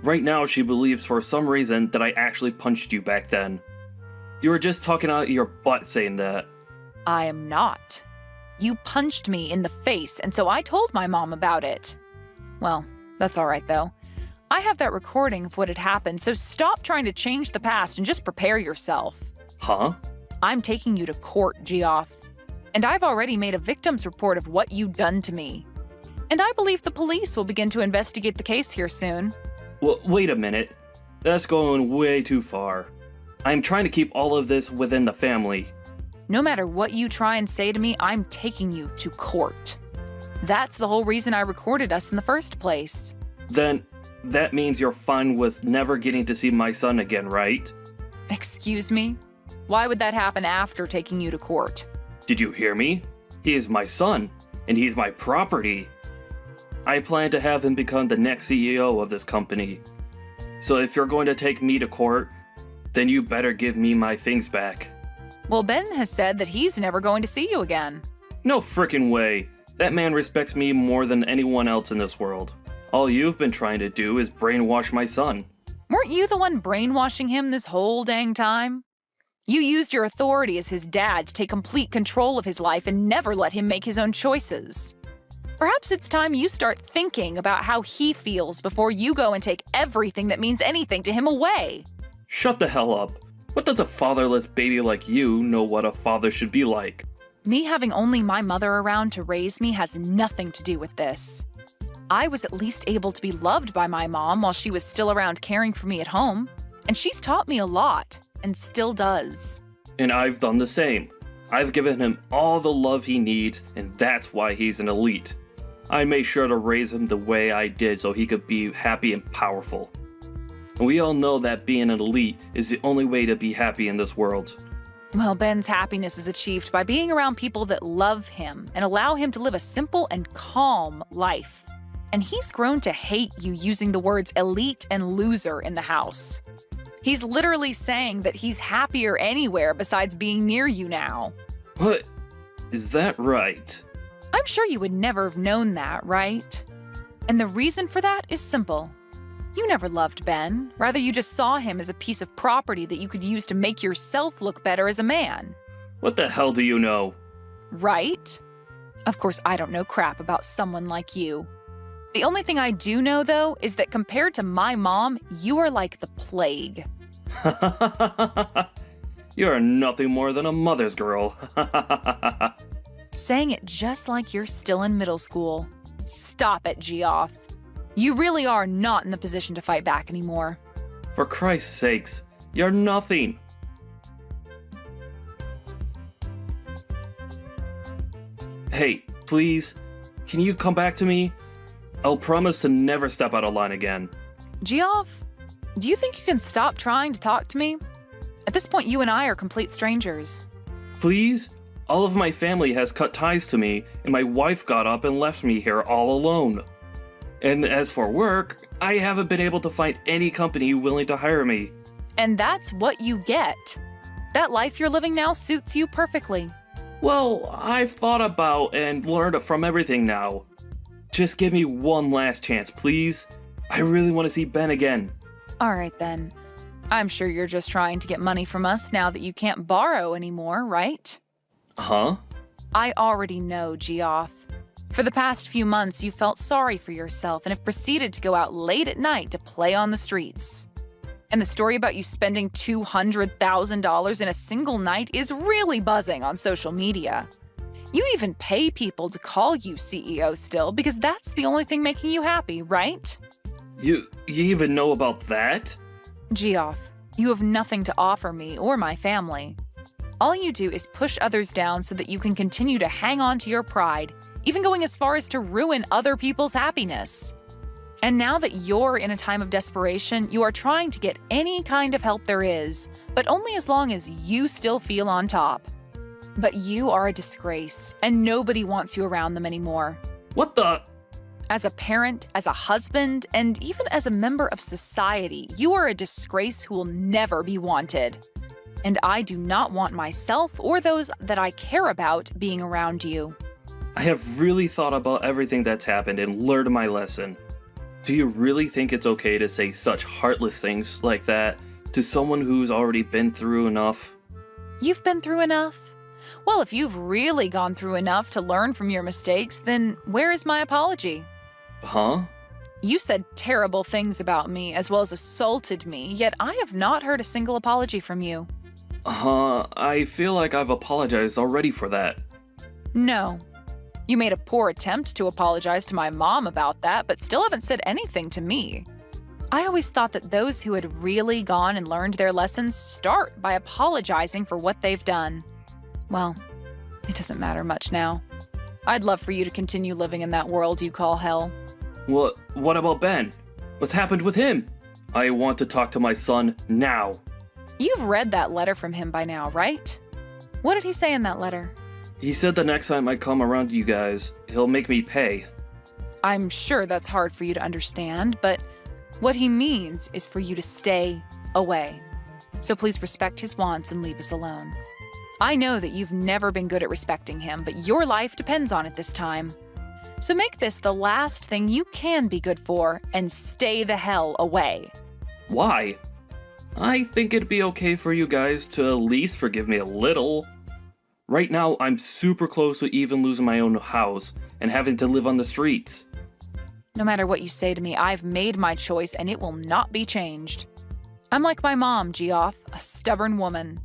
Right now, she believes for some reason that I actually punched you back then. You were just talking out your butt saying that. I am not. You punched me in the face, and so I told my mom about it. Well, that's all right, though. I have that recording of what had happened, so stop trying to change the past and just prepare yourself. Huh? I'm taking you to court, Geoff. And I've already made a victim's report of what you've done to me. And I believe the police will begin to investigate the case here soon. Well, wait a minute. That's going way too far. I'm trying to keep all of this within the family. No matter what you try and say to me, I'm taking you to court. That's the whole reason I recorded us in the first place. Then, that means you're fine with never getting to see my son again, right? Excuse me? Why would that happen after taking you to court? Did you hear me? He is my son, and he's my property. I plan to have him become the next CEO of this company. So if you're going to take me to court, then you better give me my things back. Well, Ben has said that he's never going to see you again. No frickin' way. That man respects me more than anyone else in this world. All you've been trying to do is brainwash my son. Weren't you the one brainwashing him this whole dang time? You used your authority as his dad to take complete control of his life and never let him make his own choices. Perhaps it's time you start thinking about how he feels before you go and take everything that means anything to him away. Shut the hell up. What does a fatherless baby like you know what a father should be like? Me having only my mother around to raise me has nothing to do with this. I was at least able to be loved by my mom while she was still around caring for me at home. And she's taught me a lot, and still does. And I've done the same. I've given him all the love he needs, and that's why he's an elite. I made sure to raise him the way I did so he could be happy and powerful. And we all know that being an elite is the only way to be happy in this world. Well, Ben's happiness is achieved by being around people that love him and allow him to live a simple and calm life. And he's grown to hate you using the words elite and loser in the house. He's literally saying that he's happier anywhere besides being near you now. What? Is that right? I'm sure you would never have known that, right? And the reason for that is simple. You never loved Ben. Rather, you just saw him as a piece of property that you could use to make yourself look better as a man. What the hell do you know? Right? Of course, I don't know crap about someone like you. The only thing I do know, though, is that compared to my mom, you are like the plague. You're nothing more than a mother's girl. Saying it just like you're still in middle school. Stop it, Geoff. You really are not in the position to fight back anymore. For Christ's sakes, you're nothing. Hey, please, can you come back to me? I'll promise to never step out of line again. Geoff, do you think you can stop trying to talk to me? At this point, you and I are complete strangers. Please? All of my family has cut ties to me, and my wife got up and left me here all alone. And as for work, I haven't been able to find any company willing to hire me. And that's what you get. That life you're living now suits you perfectly. Well, I've thought about and learned from everything now. Just give me one last chance, please. I really want to see Ben again. All right, then. I'm sure you're just trying to get money from us now that you can't borrow anymore, right? Huh? I already know, Geoff. For the past few months, you felt sorry for yourself and have proceeded to go out late at night to play on the streets. And the story about you spending $200,000 in a single night is really buzzing on social media. You even pay people to call you CEO still because that's the only thing making you happy, right? You even know about that? Geoff, you have nothing to offer me or my family. All you do is push others down so that you can continue to hang on to your pride, even going as far as to ruin other people's happiness. And now that you're in a time of desperation, you are trying to get any kind of help there is, but only as long as you still feel on top. But you are a disgrace, and nobody wants you around them anymore. What the? As a parent, as a husband, and even as a member of society, you are a disgrace who will never be wanted. And I do not want myself or those that I care about being around you. I have really thought about everything that's happened and learned my lesson. Do you really think it's okay to say such heartless things like that to someone who's already been through enough? You've been through enough? Well, if you've really gone through enough to learn from your mistakes, then where is my apology? Huh? You said terrible things about me as well as assaulted me, yet I have not heard a single apology from you. I feel like I've apologized already for that. No. You made a poor attempt to apologize to my mom about that, but still haven't said anything to me. I always thought that those who had really gone and learned their lessons start by apologizing for what they've done. Well, it doesn't matter much now. I'd love for you to continue living in that world you call hell. What about Ben? What's happened with him? I want to talk to my son now. You've read that letter from him by now, right? What did he say in that letter? He said the next time I come around you guys, he'll make me pay. I'm sure that's hard for you to understand, but what he means is for you to stay away. So please respect his wants and leave us alone. I know that you've never been good at respecting him, but your life depends on it this time. So make this the last thing you can be good for and stay the hell away. Why? I think it'd be okay for you guys to at least forgive me a little. Right now, I'm super close to even losing my own house and having to live on the streets. No matter what you say to me, I've made my choice and it will not be changed. I'm like my mom, Geoff, a stubborn woman.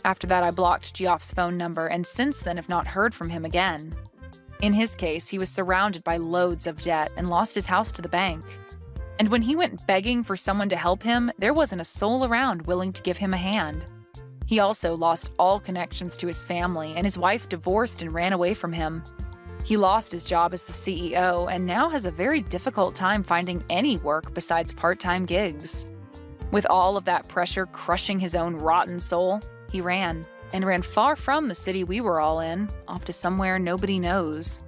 After that, I blocked Geoff's phone number and since then have not heard from him again. In his case, he was surrounded by loads of debt and lost his house to the bank. And when he went begging for someone to help him, there wasn't a soul around willing to give him a hand. He also lost all connections to his family, and his wife divorced and ran away from him. He lost his job as the CEO and now has a very difficult time finding any work besides part-time gigs. With all of that pressure crushing his own rotten soul, he ran far from the city we were all in, off to somewhere nobody knows.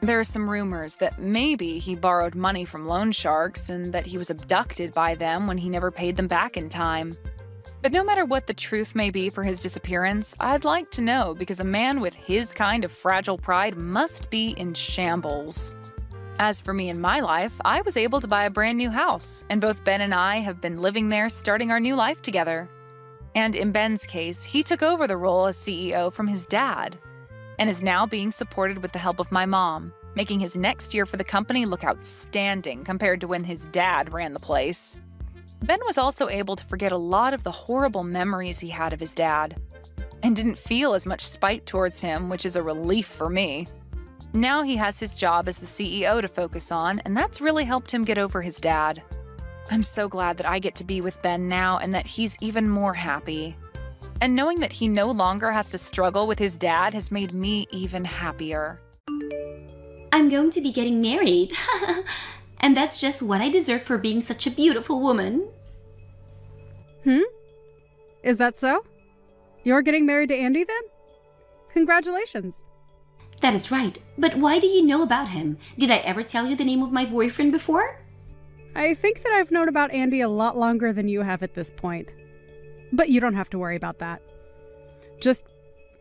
There are some rumors that maybe he borrowed money from loan sharks and that he was abducted by them when he never paid them back in time. But no matter what the truth may be for his disappearance, I'd like to know because a man with his kind of fragile pride must be in shambles. As for me and my life, I was able to buy a brand new house, and both Ben and I have been living there starting our new life together. And in Ben's case, he took over the role as CEO from his dad, and is now being supported with the help of my mom, making his next year for the company look outstanding compared to when his dad ran the place. Ben was also able to forget a lot of the horrible memories he had of his dad, and didn't feel as much spite towards him, which is a relief for me. Now he has his job as the CEO to focus on, and that's really helped him get over his dad. I'm so glad that I get to be with Ben now and that he's even more happy. And knowing that he no longer has to struggle with his dad has made me even happier. I'm going to be getting married. And that's just what I deserve for being such a beautiful woman. Is that so? You're getting married to Andy then? Congratulations. That is right. But why do you know about him? Did I ever tell you the name of my boyfriend before? I think that I've known about Andy a lot longer than you have at this point. But you don't have to worry about that. Just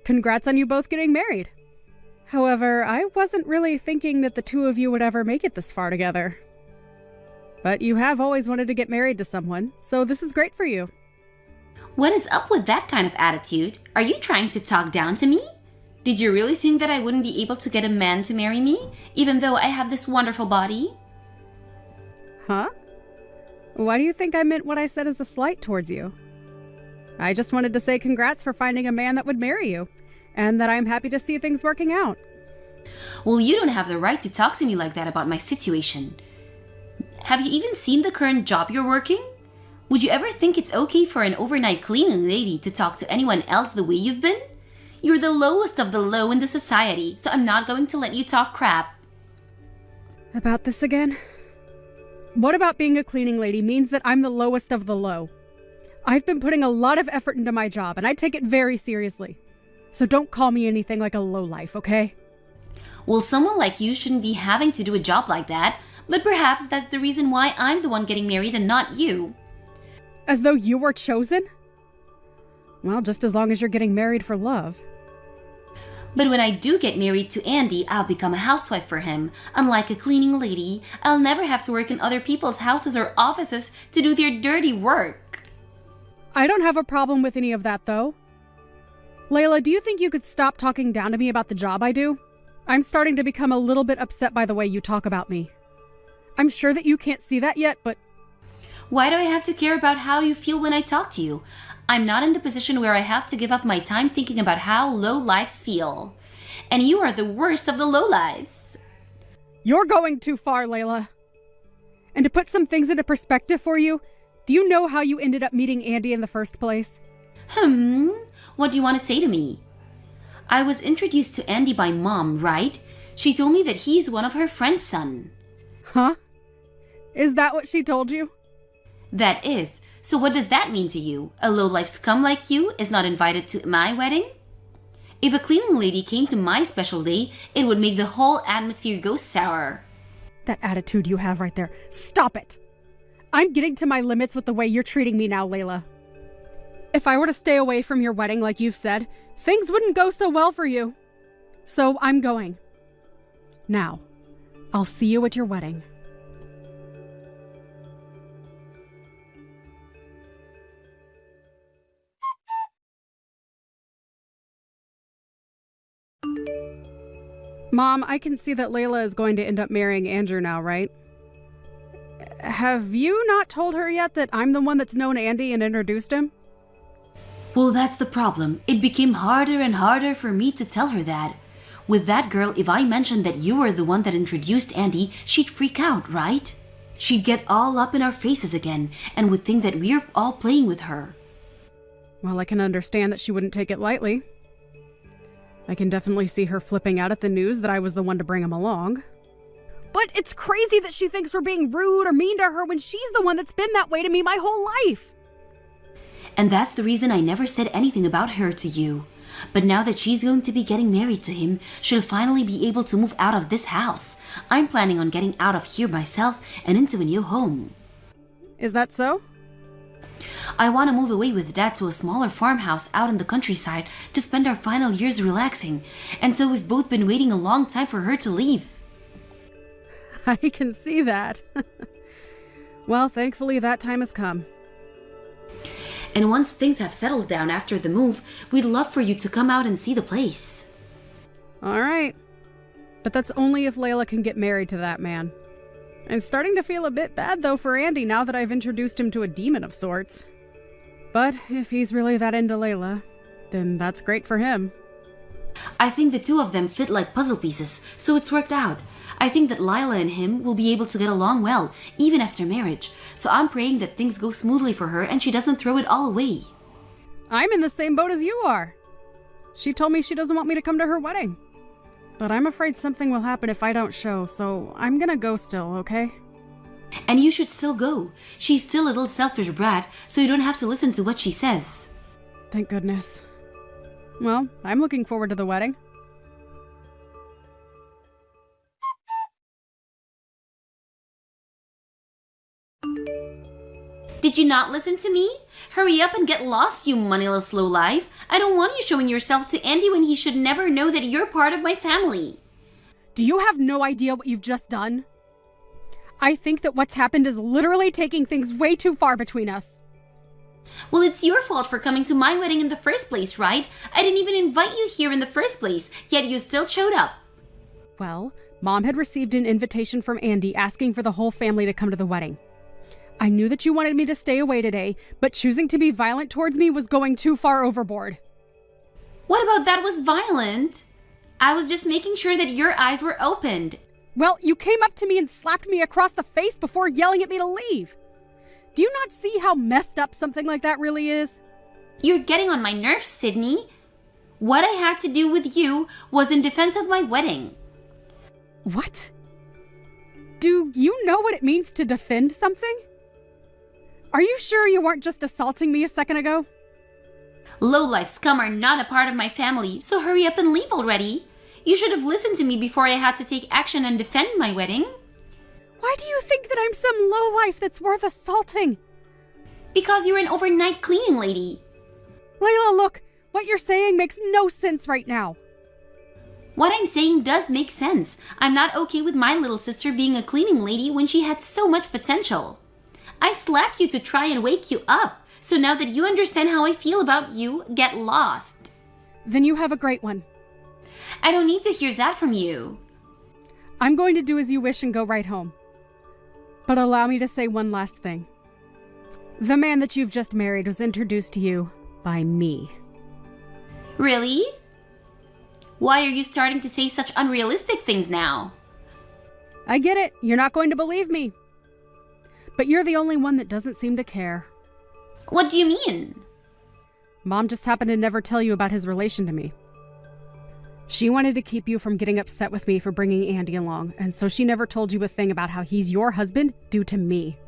congrats on you both getting married. However, I wasn't really thinking that the two of you would ever make it this far together. But you have always wanted to get married to someone, so this is great for you. What is up with that kind of attitude? Are you trying to talk down to me? Did you really think that I wouldn't be able to get a man to marry me, even though I have this wonderful body? Huh? Why do you think I meant what I said as a slight towards you? I just wanted to say congrats for finding a man that would marry you, and that I'm happy to see things working out. Well, you don't have the right to talk to me like that about my situation. Have you even seen the current job you're working? Would you ever think it's okay for an overnight cleaning lady to talk to anyone else the way you've been? You're the lowest of the low in the society, so I'm not going to let you talk crap. About this again? What about being a cleaning lady means that I'm the lowest of the low? I've been putting a lot of effort into my job, and I take it very seriously. So don't call me anything like a lowlife, okay? Well, someone like you shouldn't be having to do a job like that, but perhaps that's the reason why I'm the one getting married and not you. As though you were chosen? Well, just as long as you're getting married for love. But when I do get married to Andy, I'll become a housewife for him. Unlike a cleaning lady, I'll never have to work in other people's houses or offices to do their dirty work. I don't have a problem with any of that, though. Layla, do you think you could stop talking down to me about the job I do? I'm starting to become a little bit upset by the way you talk about me. I'm sure that you can't see that yet, but... Why do I have to care about how you feel when I talk to you? I'm not in the position where I have to give up my time thinking about how low lives feel. And you are the worst of the low lives. You're going too far, Layla. And to put some things into perspective for you, do you know how you ended up meeting Andy in the first place? What do you want to say to me? I was introduced to Andy by Mom, right? She told me that he's one of her friend's son. Huh? Is that what she told you? That is. So what does that mean to you? A low-life scum like you is not invited to my wedding? If a cleaning lady came to my special day, it would make the whole atmosphere go sour. That attitude you have right there. Stop it! I'm getting to my limits with the way you're treating me now, Layla. If I were to stay away from your wedding like you've said, things wouldn't go so well for you. So I'm going. Now, I'll see you at your wedding. Mom, I can see that Layla is going to end up marrying Andrew now, right? Have you not told her yet that I'm the one that's known Andy and introduced him? Well, that's the problem. It became harder and harder for me to tell her that. With that girl, if I mentioned that you were the one that introduced Andy, she'd freak out, right? She'd get all up in our faces again and would think that we're all playing with her. Well, I can understand that she wouldn't take it lightly. I can definitely see her flipping out at the news that I was the one to bring him along. But it's crazy that she thinks we're being rude or mean to her when she's the one that's been that way to me my whole life. And that's the reason I never said anything about her to you. But now that she's going to be getting married to him, she'll finally be able to move out of this house. I'm planning on getting out of here myself and into a new home. Is that so? I want to move away with Dad to a smaller farmhouse out in the countryside to spend our final years relaxing. And so we've both been waiting a long time for her to leave. I can see that. Well, thankfully that time has come. And once things have settled down after the move, we'd love for you to come out and see the place. All right. But that's only if Layla can get married to that man. I'm starting to feel a bit bad, though, for Andy now that I've introduced him to a demon of sorts. But if he's really that into Layla, then that's great for him. I think the two of them fit like puzzle pieces, so it's worked out. I think that Layla and him will be able to get along well, even after marriage. So I'm praying that things go smoothly for her and she doesn't throw it all away. I'm in the same boat as you are. She told me she doesn't want me to come to her wedding. But I'm afraid something will happen if I don't show, so I'm gonna go still, okay? And you should still go. She's still a little selfish brat, so you don't have to listen to what she says. Thank goodness. Well, I'm looking forward to the wedding. Did you not listen to me? Hurry up and get lost, you moneyless lowlife. I don't want you showing yourself to Andy when he should never know that you're part of my family. Do you have no idea what you've just done? I think that what's happened is literally taking things way too far between us. Well, it's your fault for coming to my wedding in the first place, right? I didn't even invite you here in the first place, yet you still showed up. Well, Mom had received an invitation from Andy asking for the whole family to come to the wedding. I knew that you wanted me to stay away today, but choosing to be violent towards me was going too far overboard. What about that was violent? I was just making sure that your eyes were opened. Well, you came up to me and slapped me across the face before yelling at me to leave. Do you not see how messed up something like that really is? You're getting on my nerves, Sydney. What I had to do with you was in defense of my wedding. What? Do you know what it means to defend something? Are you sure you weren't just assaulting me a second ago? Lowlife scum are not a part of my family, so hurry up and leave already. You should have listened to me before I had to take action and defend my wedding. Why do you think that I'm some lowlife that's worth assaulting? Because you're an overnight cleaning lady. Layla, look, what you're saying makes no sense right now. What I'm saying does make sense. I'm not okay with my little sister being a cleaning lady when she had so much potential. I slapped you to try and wake you up. So now that you understand how I feel about you, get lost. Then you have a great one. I don't need to hear that from you. I'm going to do as you wish and go right home. But allow me to say one last thing. The man that you've just married was introduced to you by me. Really? Why are you starting to say such unrealistic things now? I get it. You're not going to believe me. But you're the only one that doesn't seem to care. What do you mean? Mom just happened to never tell you about his relation to me. She wanted to keep you from getting upset with me for bringing Andy along, and so she never told you a thing about how he's your husband due to me.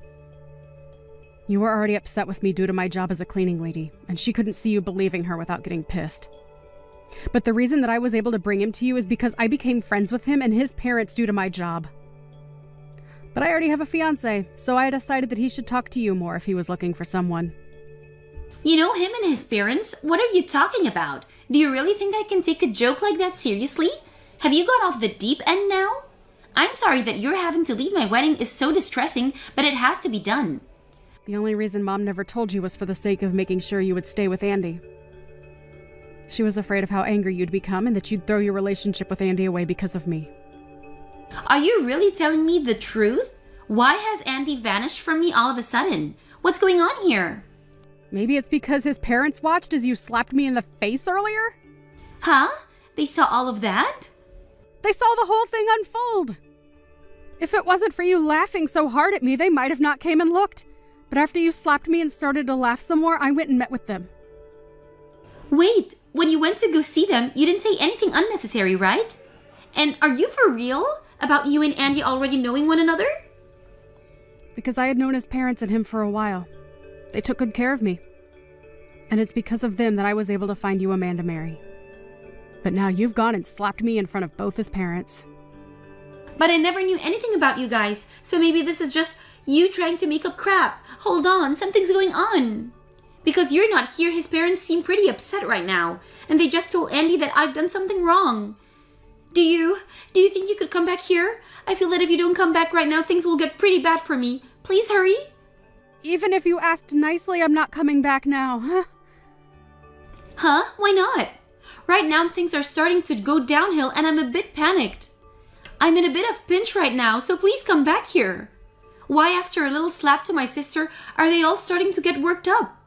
You were already upset with me due to my job as a cleaning lady, and she couldn't see you believing her without getting pissed. But the reason that I was able to bring him to you is because I became friends with him and his parents due to my job. But I already have a fiancé, so I decided that he should talk to you more if he was looking for someone. You know him and his parents? What are you talking about? Do you really think I can take a joke like that seriously? Have you got off the deep end now? I'm sorry that you're having to leave my wedding is so distressing, but it has to be done. The only reason Mom never told you was for the sake of making sure you would stay with Andy. She was afraid of how angry you'd become and that you'd throw your relationship with Andy away because of me. Are you really telling me the truth? Why has Andy vanished from me all of a sudden? What's going on here? Maybe it's because his parents watched as you slapped me in the face earlier? Huh? They saw all of that? They saw the whole thing unfold. If it wasn't for you laughing so hard at me, they might have not came and looked. But after you slapped me and started to laugh some more, I went and met with them. Wait, when you went to go see them, you didn't say anything unnecessary, right? And are you for real about you and Andy already knowing one another? Because I had known his parents and him for a while. They took good care of me. And it's because of them that I was able to find you a man to marry. But now you've gone and slapped me in front of both his parents. But I never knew anything about you guys, so maybe this is just you trying to make up crap. Hold on, something's going on. Because you're not here, his parents seem pretty upset right now. And they just told Andy that I've done something wrong. Do you think you could come back here? I feel that if you don't come back right now, things will get pretty bad for me. Please hurry. Even if you asked nicely, I'm not coming back now, huh? Huh? Why not? Right now, things are starting to go downhill and I'm a bit panicked. I'm in a bit of pinch right now, so please come back here. Why, after a little slap to my sister, are they all starting to get worked up?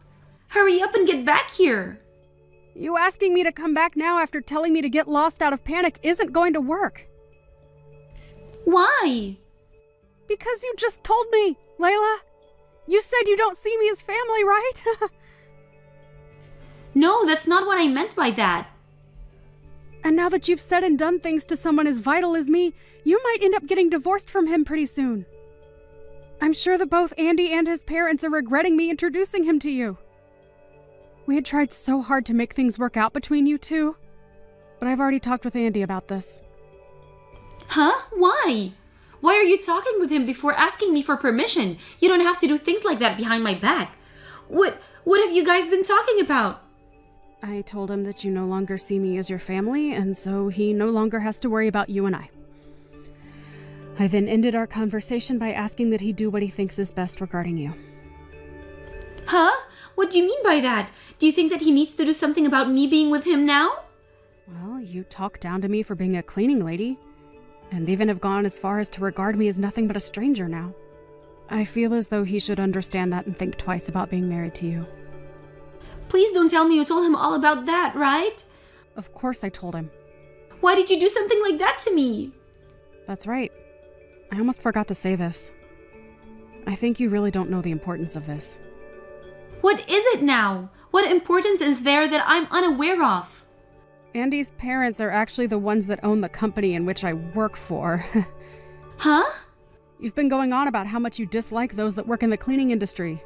Hurry up and get back here. You asking me to come back now after telling me to get lost out of panic isn't going to work. Why? Because you just told me, Layla. You said you don't see me as family, right? No, that's not what I meant by that. And now that you've said and done things to someone as vital as me, you might end up getting divorced from him pretty soon. I'm sure that both Andy and his parents are regretting me introducing him to you. We had tried so hard to make things work out between you two, but I've already talked with Andy about this. Huh? Why? Why are you talking with him before asking me for permission? You don't have to do things like that behind my back. What have you guys been talking about? I told him that you no longer see me as your family, and so he no longer has to worry about you and I. I then ended our conversation by asking that he do what he thinks is best regarding you. Huh? What do you mean by that? Do you think that he needs to do something about me being with him now? Well, you talk down to me for being a cleaning lady, and even have gone as far as to regard me as nothing but a stranger now. I feel as though he should understand that and think twice about being married to you. Please don't tell me you told him all about that, right? Of course I told him. Why did you do something like that to me? That's right. I almost forgot to say this. I think you really don't know the importance of this. What is it now? What importance is there that I'm unaware of? Andy's parents are actually the ones that own the company in which I work for. Huh? You've been going on about how much you dislike those that work in the cleaning industry.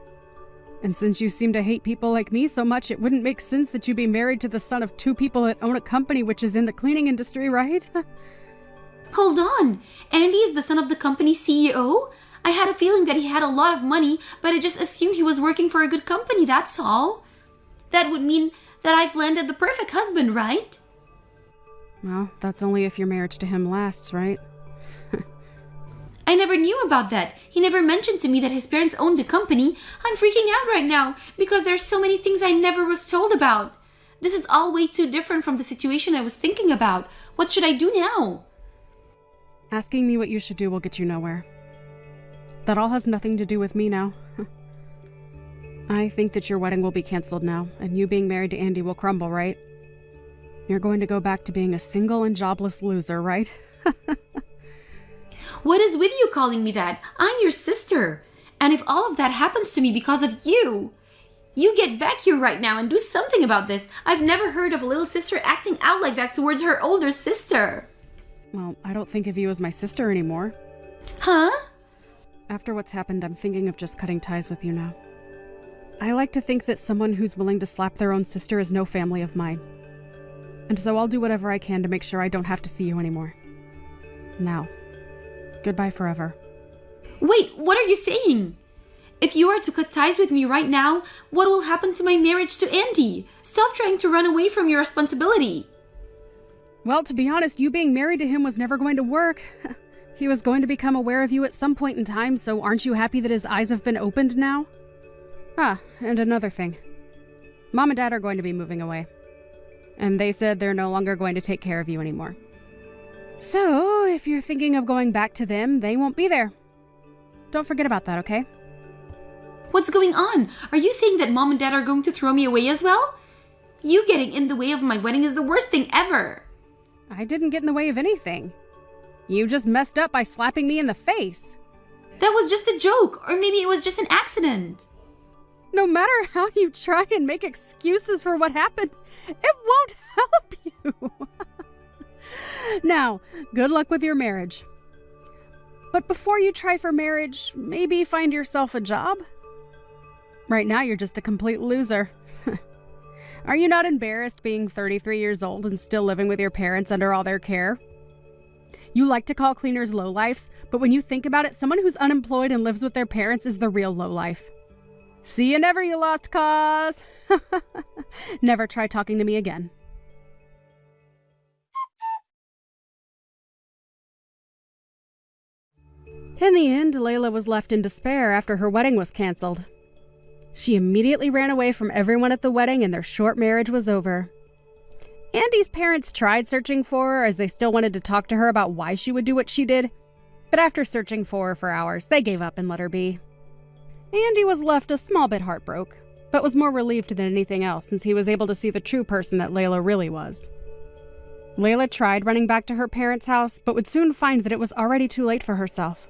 And since you seem to hate people like me so much, it wouldn't make sense that you be married to the son of two people that own a company which is in the cleaning industry, right? Hold on. Andy is the son of the company's CEO? I had a feeling that he had a lot of money, but I just assumed he was working for a good company, that's all. That would mean that I've landed the perfect husband, right? Well, that's only if your marriage to him lasts, right? I never knew about that. He never mentioned to me that his parents owned a company. I'm freaking out right now because there's so many things I never was told about. This is all way too different from the situation I was thinking about. What should I do now? Asking me what you should do will get you nowhere. That all has nothing to do with me now. I think that your wedding will be canceled now, and you being married to Andy will crumble, right? You're going to go back to being a single and jobless loser, right? What is with you calling me that? I'm your sister. And if all of that happens to me because of you, you get back here right now and do something about this. I've never heard of a little sister acting out like that towards her older sister. Well, I don't think of you as my sister anymore. Huh? After what's happened, I'm thinking of just cutting ties with you now. I like to think that someone who's willing to slap their own sister is no family of mine. And so I'll do whatever I can to make sure I don't have to see you anymore. Now, goodbye forever. Wait, what are you saying? If you are to cut ties with me right now, what will happen to my marriage to Andy? Stop trying to run away from your responsibility. Well, to be honest, you being married to him was never going to work. He was going to become aware of you at some point in time, so aren't you happy that his eyes have been opened now? Ah, and another thing. Mom and Dad are going to be moving away. And they said they're no longer going to take care of you anymore. So, if you're thinking of going back to them, they won't be there. Don't forget about that, okay? What's going on? Are you saying that Mom and Dad are going to throw me away as well? You getting in the way of my wedding is the worst thing ever. I didn't get in the way of anything. You just messed up by slapping me in the face. That was just a joke, or maybe it was just an accident. No matter how you try and make excuses for what happened, it won't help you. Now, good luck with your marriage. But before you try for marriage, maybe find yourself a job? Right now, you're just a complete loser. Are you not embarrassed being 33 years old and still living with your parents under all their care? You like to call cleaners lowlifes, but when you think about it, someone who's unemployed and lives with their parents is the real lowlife. See you never, you lost cause. Never try talking to me again. In the end, Layla was left in despair after her wedding was canceled. She immediately ran away from everyone at the wedding and their short marriage was over. Andy's parents tried searching for her as they still wanted to talk to her about why she would do what she did, but after searching for her for hours, they gave up and let her be. Andy was left a small bit heartbroken, but was more relieved than anything else since he was able to see the true person that Layla really was. Layla tried running back to her parents' house, but would soon find that it was already too late for herself.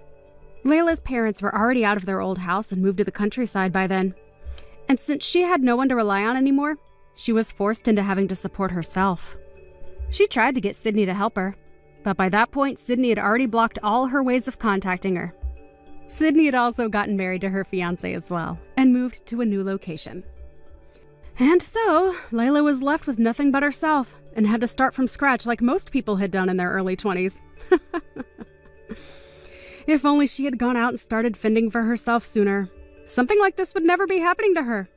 Layla's parents were already out of their old house and moved to the countryside by then. And since she had no one to rely on anymore, she was forced into having to support herself. She tried to get Sydney to help her, but by that point, Sydney had already blocked all her ways of contacting her. Sydney had also gotten married to her fiancé as well, and moved to a new location. And so, Layla was left with nothing but herself, and had to start from scratch like most people had done in their early 20s. If only she had gone out and started fending for herself sooner, something like this would never be happening to her.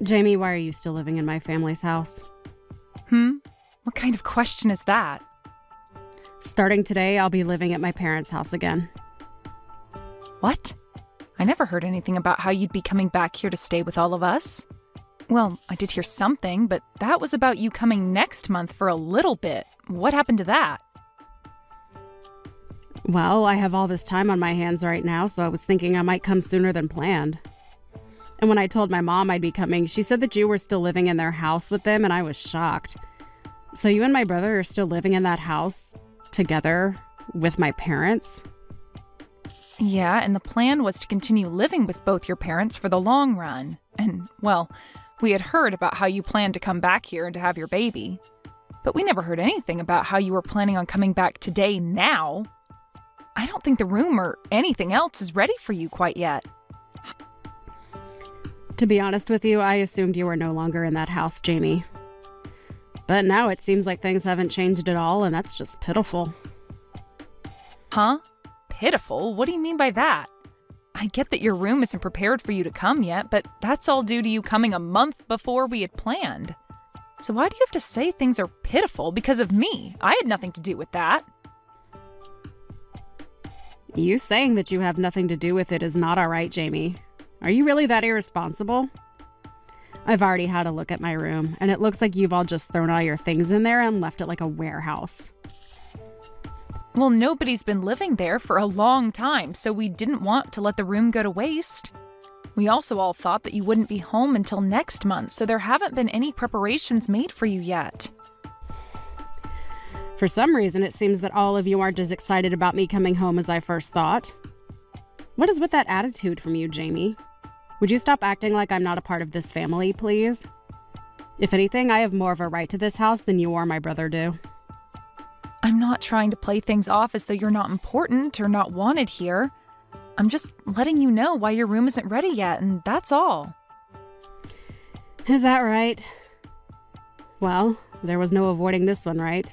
Jamie, why are you still living in my family's house? What kind of question is that? Starting today, I'll be living at my parents' house again. What? I never heard anything about how you'd be coming back here to stay with all of us. Well, I did hear something, but that was about you coming next month for a little bit. What happened to that? Well, I have all this time on my hands right now, so I was thinking I might come sooner than planned. And when I told my mom I'd be coming, she said that you were still living in their house with them, and I was shocked. So you and my brother are still living in that house together with my parents? Yeah, and the plan was to continue living with both your parents for the long run. And, well, we had heard about how you planned to come back here and to have your baby. But we never heard anything about how you were planning on coming back today now. I don't think the room or anything else is ready for you quite yet. To be honest with you, I assumed you were no longer in that house, Jamie. But now it seems like things haven't changed at all, and that's just pitiful. Huh? Pitiful? What do you mean by that? I get that your room isn't prepared for you to come yet, but that's all due to you coming a month before we had planned. So why do you have to say things are pitiful because of me? I had nothing to do with that. You saying that you have nothing to do with it is not all right, Jamie. Are you really that irresponsible? I've already had a look at my room, and it looks like you've all just thrown all your things in there and left it like a warehouse. Well, nobody's been living there for a long time, so we didn't want to let the room go to waste. We also all thought that you wouldn't be home until next month, so there haven't been any preparations made for you yet. For some reason, it seems that all of you aren't as excited about me coming home as I first thought. What is with that attitude from you, Jamie? Would you stop acting like I'm not a part of this family, please? If anything, I have more of a right to this house than you or my brother do. I'm not trying to play things off as though you're not important or not wanted here. I'm just letting you know why your room isn't ready yet, and that's all. Is that right? Well, there was no avoiding this one, right?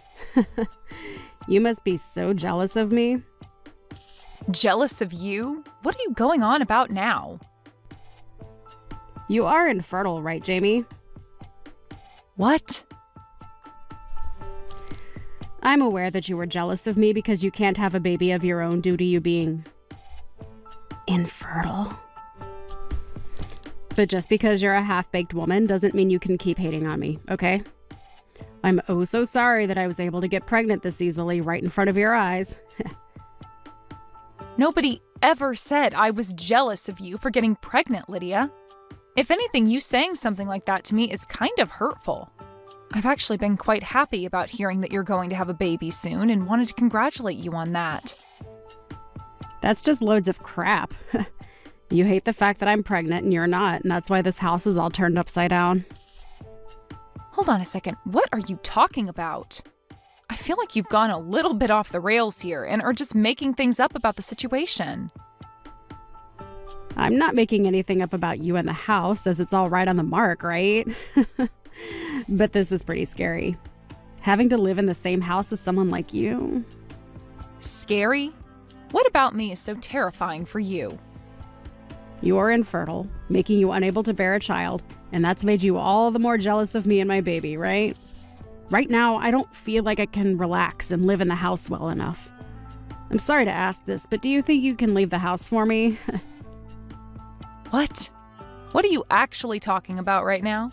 You must be so jealous of me. Jealous of you? What are you going on about now? You are infertile, right, Jamie? What? I'm aware that you were jealous of me because you can't have a baby of your own due to you being Infertile. But just because you're a half-baked woman doesn't mean you can keep hating on me, okay? I'm oh so sorry that I was able to get pregnant this easily right in front of your eyes. Nobody ever said I was jealous of you for getting pregnant, Lydia. If anything, you saying something like that to me is kind of hurtful. I've actually been quite happy about hearing that you're going to have a baby soon and wanted to congratulate you on that. That's just loads of crap. You hate the fact that I'm pregnant and you're not, and that's why this house is all turned upside down. Hold on a second. What are you talking about? I feel like you've gone a little bit off the rails here and are just making things up about the situation. I'm not making anything up about you and the house, as it's all right on the mark, right? But this is pretty scary. Having to live in the same house as someone like you. Scary? What about me is so terrifying for you? You're infertile, making you unable to bear a child, and that's made you all the more jealous of me and my baby, right? Right now, I don't feel like I can relax and live in the house well enough. I'm sorry to ask this, but do you think you can leave the house for me? What? What are you actually talking about right now?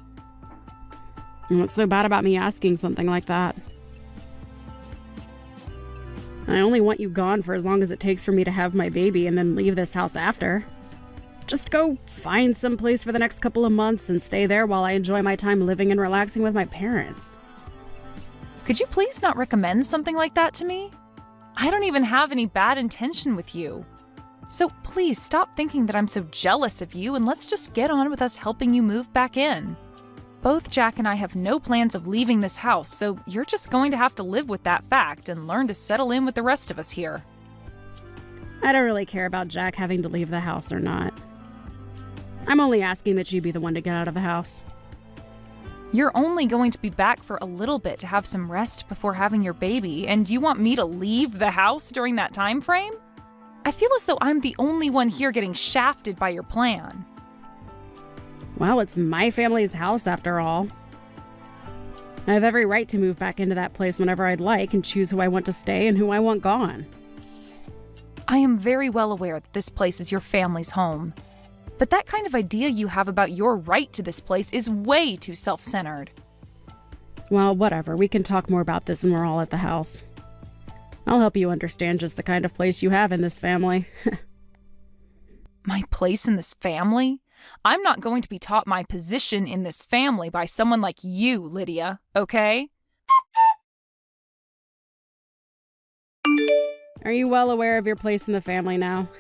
What's so bad about me asking something like that? I only want you gone for as long as it takes for me to have my baby and then leave this house after. Just go find some place for the next couple of months and stay there while I enjoy my time living and relaxing with my parents. Could you please not recommend something like that to me? I don't even have any bad intention with you. So please stop thinking that I'm so jealous of you and let's just get on with us helping you move back in. Both Jack and I have no plans of leaving this house, so you're just going to have to live with that fact and learn to settle in with the rest of us here. I don't really care about Jack having to leave the house or not. I'm only asking that you be the one to get out of the house. You're only going to be back for a little bit to have some rest before having your baby, and you want me to leave the house during that time frame? I feel as though I'm the only one here getting shafted by your plan. Well, it's my family's house after all. I have every right to move back into that place whenever I'd like and choose who I want to stay and who I want gone. I am very well aware that this place is your family's home. But that kind of idea you have about your right to this place is way too self-centered. Well, whatever. We can talk more about this when we're all at the house. I'll help you understand just the kind of place you have in this family. My place in this family? I'm not going to be taught my position in this family by someone like you, Lydia, okay? Are you well aware of your place in the family now?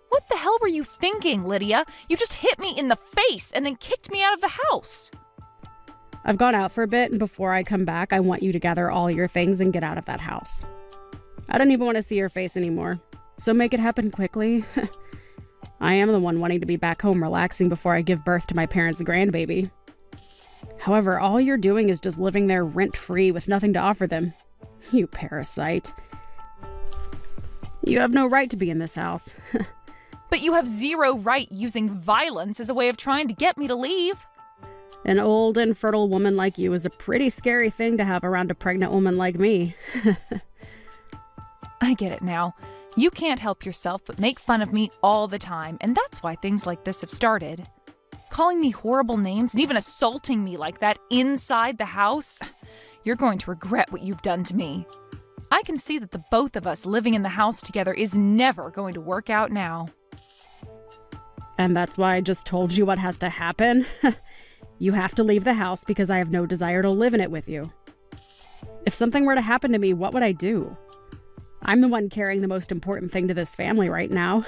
What the hell were you thinking, Lydia? You just hit me in the face and then kicked me out of the house. I've gone out for a bit, and before I come back, I want you to gather all your things and get out of that house. I don't even want to see your face anymore, so make it happen quickly. I am the one wanting to be back home relaxing before I give birth to my parents' grandbaby. However, all you're doing is just living there rent-free with nothing to offer them. You parasite. You have no right to be in this house. But you have zero right using violence as a way of trying to get me to leave. An old, infertile woman like you is a pretty scary thing to have around a pregnant woman like me. I get it now. You can't help yourself but make fun of me all the time, and that's why things like this have started. Calling me horrible names and even assaulting me like that inside the house? You're going to regret what you've done to me. I can see that the both of us living in the house together is never going to work out now. And that's why I just told you what has to happen? You have to leave the house because I have no desire to live in it with you. If something were to happen to me, what would I do? I'm the one carrying the most important thing to this family right now.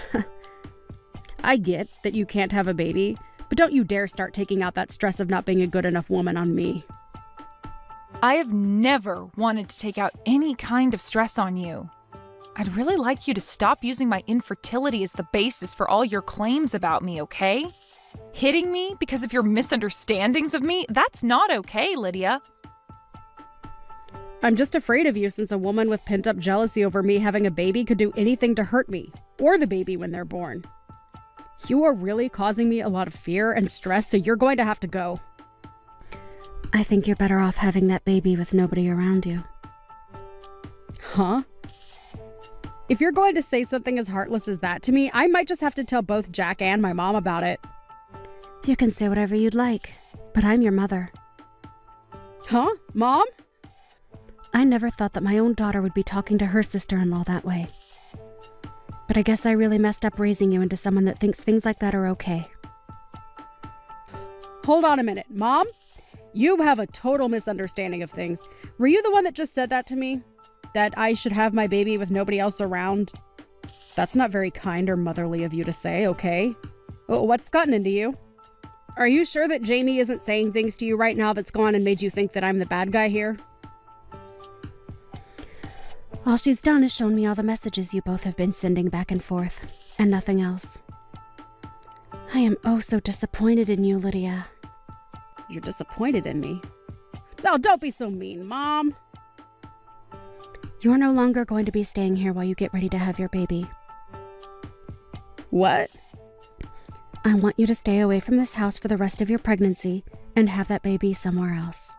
I get that you can't have a baby, but don't you dare start taking out that stress of not being a good enough woman on me. I have never wanted to take out any kind of stress on you. I'd really like you to stop using my infertility as the basis for all your claims about me, okay? Hitting me because of your misunderstandings of me? That's not okay, Lydia. I'm just afraid of you since a woman with pent-up jealousy over me having a baby could do anything to hurt me, or the baby when they're born. You are really causing me a lot of fear and stress, so you're going to have to go. I think you're better off having that baby with nobody around you. Huh? If you're going to say something as heartless as that to me, I might just have to tell both Jack and my mom about it. You can say whatever you'd like, but I'm your mother. Huh? Mom? I never thought that my own daughter would be talking to her sister-in-law that way. But I guess I really messed up raising you into someone that thinks things like that are okay. Hold on a minute. Mom? You have a total misunderstanding of things. Were you the one that just said that to me? That I should have my baby with nobody else around? That's not very kind or motherly of you to say, okay? What's gotten into you? Are you sure that Jamie isn't saying things to you right now that's gone and made you think that I'm the bad guy here? All she's done is shown me all the messages you both have been sending back and forth, and nothing else. I am oh so disappointed in you, Lydia. You're disappointed in me? No, don't be so mean, Mom. You're no longer going to be staying here while you get ready to have your baby. What? I want you to stay away from this house for the rest of your pregnancy and have that baby somewhere else.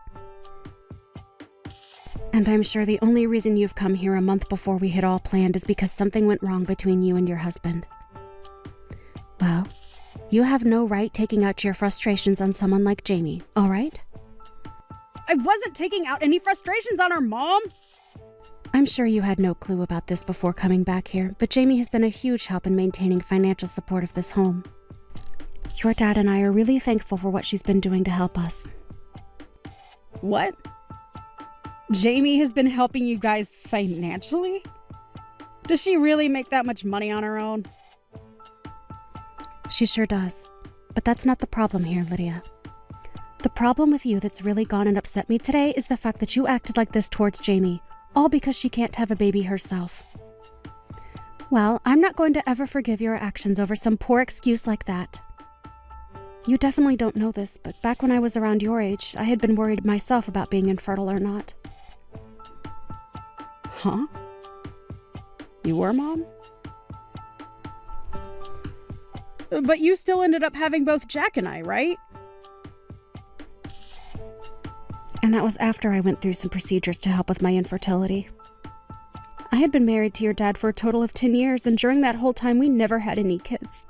And I'm sure the only reason you've come here a month before we had all planned is because something went wrong between you and your husband. Well, you have no right taking out your frustrations on someone like Jamie, all right? I wasn't taking out any frustrations on her, Mom. I'm sure you had no clue about this before coming back here, but Jamie has been a huge help in maintaining financial support of this home. Your dad and I are really thankful for what she's been doing to help us. What? Jamie has been helping you guys financially? Does she really make that much money on her own? She sure does. But that's not the problem here, Lydia. The problem with you that's really gone and upset me today is the fact that you acted like this towards Jamie, all because she can't have a baby herself. Well, I'm not going to ever forgive your actions over some poor excuse like that. You definitely don't know this, but back when I was around your age, I had been worried myself about being infertile or not. Huh? You were, Mom? But you still ended up having both Jack and I, right? And that was after I went through some procedures to help with my infertility. I had been married to your dad for a total of 10 years, and during that whole time, we never had any kids.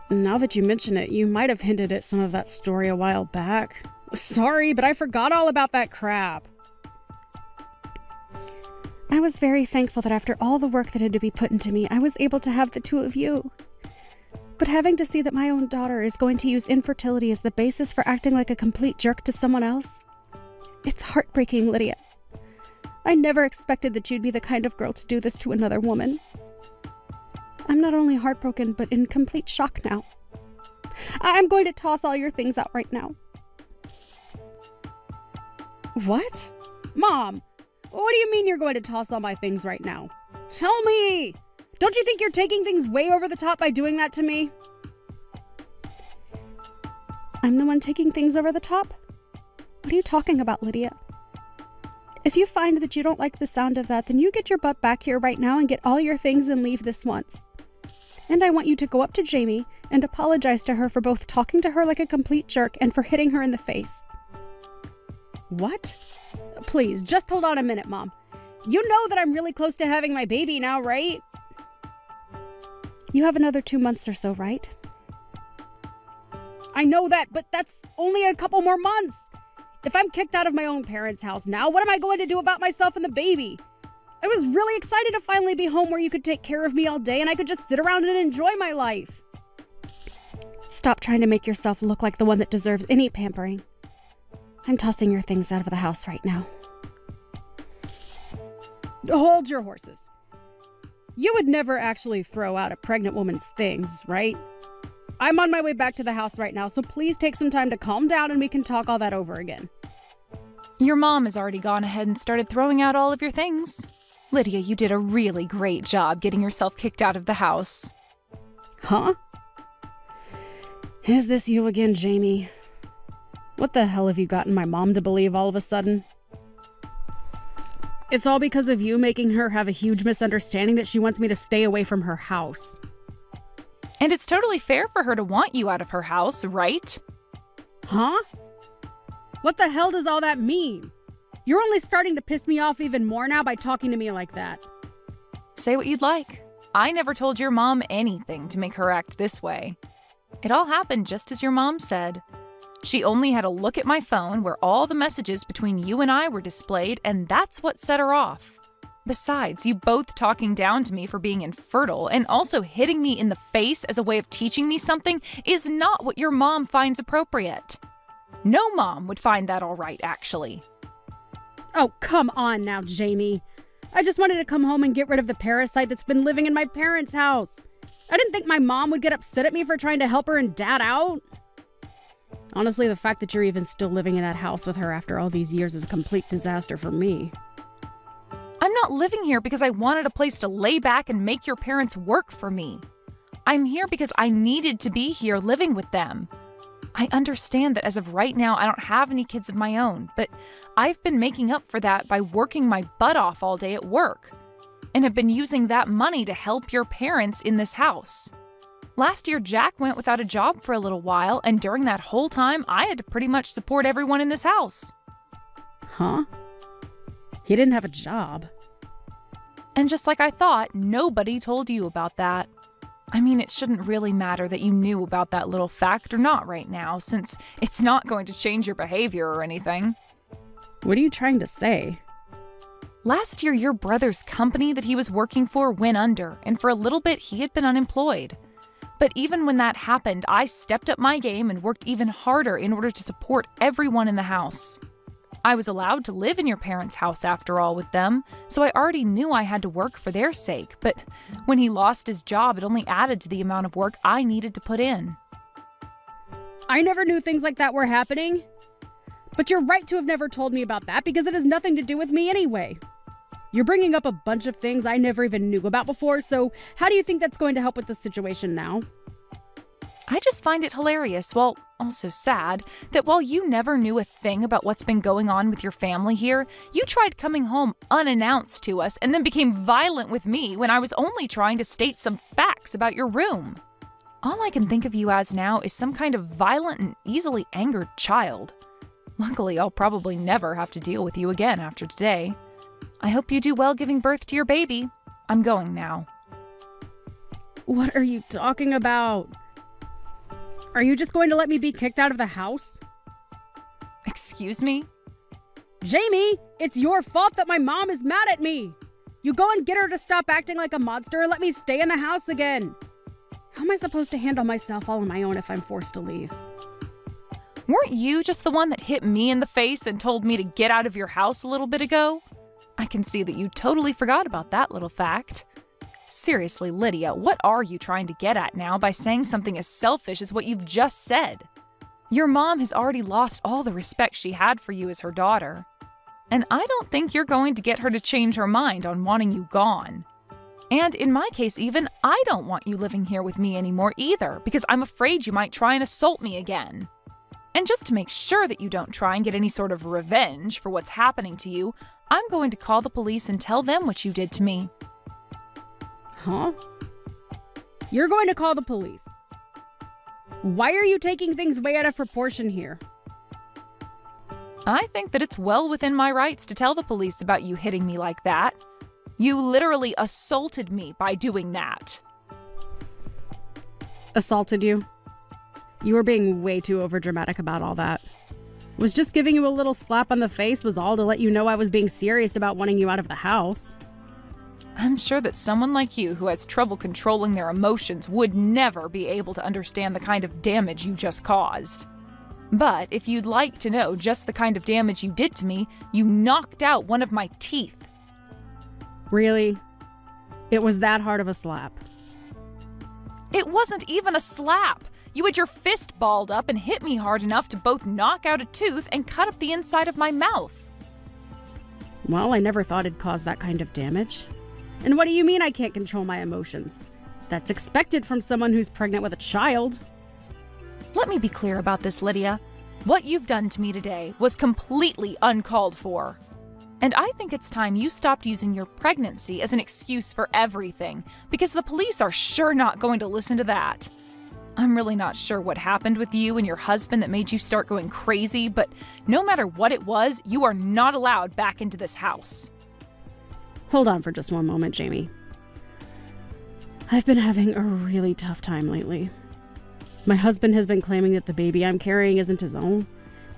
Now that you mention it, you might have hinted at some of that story a while back. Sorry, but I forgot all about that crap. I was very thankful that after all the work that had to be put into me, I was able to have the two of you. But having to see that my own daughter is going to use infertility as the basis for acting like a complete jerk to someone else, it's heartbreaking, Lydia. I never expected that you'd be the kind of girl to do this to another woman. I'm not only heartbroken, but in complete shock now. I'm going to toss all your things out right now. What? Mom, what do you mean you're going to toss all my things right now? Tell me! Don't you think you're taking things way over the top by doing that to me? I'm the one taking things over the top? What are you talking about, Lydia? If you find that you don't like the sound of that, then you get your butt back here right now and get all your things and leave this once. And I want you to go up to Jamie and apologize to her for both talking to her like a complete jerk and for hitting her in the face. What? Please, just hold on a minute, Mom. You know that I'm really close to having my baby now, right? You have another 2 months or so, right? I know that, but that's only a couple more months. If I'm kicked out of my own parents' house now, what am I going to do about myself and the baby? I was really excited to finally be home where you could take care of me all day and I could just sit around and enjoy my life. Stop trying to make yourself look like the one that deserves any pampering. I'm tossing your things out of the house right now. Hold your horses. You would never actually throw out a pregnant woman's things, right? I'm on my way back to the house right now, so please take some time to calm down and we can talk all that over again. Your mom has already gone ahead and started throwing out all of your things. Lydia, you did a really great job getting yourself kicked out of the house. Huh? Is this you again, Jamie? What the hell have you gotten my mom to believe all of a sudden? It's all because of you making her have a huge misunderstanding that she wants me to stay away from her house. And it's totally fair for her to want you out of her house, right? Huh? What the hell does all that mean? You're only starting to piss me off even more now by talking to me like that. Say what you'd like. I never told your mom anything to make her act this way. It all happened just as your mom said. She only had a look at my phone where all the messages between you and I were displayed, and that's what set her off. Besides, you both talking down to me for being infertile and also hitting me in the face as a way of teaching me something is not what your mom finds appropriate. No mom would find that all right, actually. Oh, come on now, Jamie. I just wanted to come home and get rid of the parasite that's been living in my parents' house. I didn't think my mom would get upset at me for trying to help her and Dad out. Honestly, the fact that you're even still living in that house with her after all these years is a complete disaster for me. I'm not living here because I wanted a place to lay back and make your parents work for me. I'm here because I needed to be here living with them. I understand that as of right now, I don't have any kids of my own, but I've been making up for that by working my butt off all day at work, and have been using that money to help your parents in this house. Last year, Jack went without a job for a little while, and during that whole time, I had to pretty much support everyone in this house. Huh? He didn't have a job. And just like I thought, nobody told you about that. I mean, it shouldn't really matter that you knew about that little fact or not right now, since it's not going to change your behavior or anything. What are you trying to say? Last year, your brother's company that he was working for went under, and for a little bit, he had been unemployed. But even when that happened, I stepped up my game and worked even harder in order to support everyone in the house. I was allowed to live in your parents' house after all with them, so I already knew I had to work for their sake, but when he lost his job, it only added to the amount of work I needed to put in. I never knew things like that were happening. But you're right to have never told me about that because it has nothing to do with me anyway. You're bringing up a bunch of things I never even knew about before, so how do you think that's going to help with the situation now? I just find it hilarious, well, also sad, that while you never knew a thing about what's been going on with your family here, you tried coming home unannounced to us and then became violent with me when I was only trying to state some facts about your room. All I can think of you as now is some kind of violent and easily angered child. Luckily, I'll probably never have to deal with you again after today. I hope you do well giving birth to your baby. I'm going now. What are you talking about? Are you just going to let me be kicked out of the house? Excuse me? Jamie, it's your fault that my mom is mad at me. You go and get her to stop acting like a monster and let me stay in the house again. How am I supposed to handle myself all on my own if I'm forced to leave? Weren't you just the one that hit me in the face and told me to get out of your house a little bit ago? I can see that you totally forgot about that little fact. Seriously, Lydia, what are you trying to get at now by saying something as selfish as what you've just said? Your mom has already lost all the respect she had for you as her daughter. And I don't think you're going to get her to change her mind on wanting you gone. And in my case even, I don't want you living here with me anymore either, because I'm afraid you might try and assault me again. And just to make sure that you don't try and get any sort of revenge for what's happening to you, I'm going to call the police and tell them what you did to me. Huh? You're going to call the police. Why are you taking things way out of proportion here? I think that it's well within my rights to tell the police about you hitting me like that. You literally assaulted me by doing that. Assaulted you? You were being way too overdramatic about all that. Was just giving you a little slap on the face was all to let you know I was being serious about wanting you out of the house. I'm sure that someone like you who has trouble controlling their emotions would never be able to understand the kind of damage you just caused. But if you'd like to know just the kind of damage you did to me, you knocked out one of my teeth. Really? It was that hard of a slap? It wasn't even a slap. You had your fist balled up and hit me hard enough to both knock out a tooth and cut up the inside of my mouth. Well, I never thought it'd cause that kind of damage. And what do you mean I can't control my emotions? That's expected from someone who's pregnant with a child. Let me be clear about this, Lydia. What you've done to me today was completely uncalled for. And I think it's time you stopped using your pregnancy as an excuse for everything, because the police are sure not going to listen to that. I'm really not sure what happened with you and your husband that made you start going crazy, but no matter what it was, you are not allowed back into this house. Hold on for just one moment, Jamie. I've been having a really tough time lately. My husband has been claiming that the baby I'm carrying isn't his own,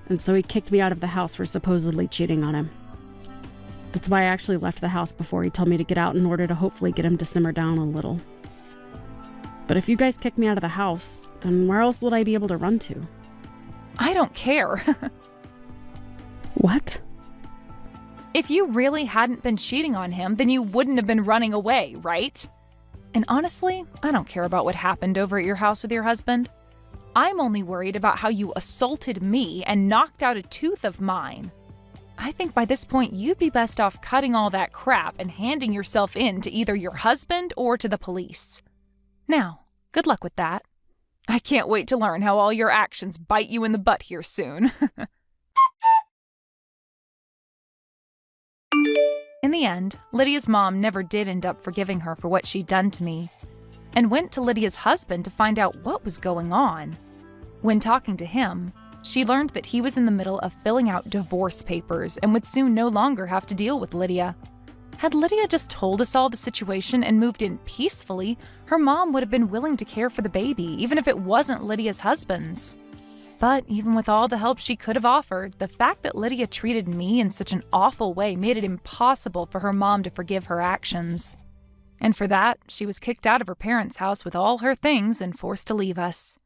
and so he kicked me out of the house for supposedly cheating on him. That's why I actually left the house before he told me to get out in order to hopefully get him to simmer down a little. But if you guys kick me out of the house, then where else would I be able to run to? I don't care. What? If you really hadn't been cheating on him, then you wouldn't have been running away, right? And honestly, I don't care about what happened over at your house with your husband. I'm only worried about how you assaulted me and knocked out a tooth of mine. I think by this point you'd be best off cutting all that crap and handing yourself in to either your husband or to the police. Now, good luck with that. I can't wait to learn how all your actions bite you in the butt here soon. In the end, Lydia's mom never did end up forgiving her for what she'd done to me, and went to Lydia's husband to find out what was going on. When talking to him, she learned that he was in the middle of filling out divorce papers and would soon no longer have to deal with Lydia. Had Lydia just told us all the situation and moved in peacefully, her mom would have been willing to care for the baby, even if it wasn't Lydia's husband's. But even with all the help she could have offered, the fact that Lydia treated me in such an awful way made it impossible for her mom to forgive her actions. And for that, she was kicked out of her parents' house with all her things and forced to leave us.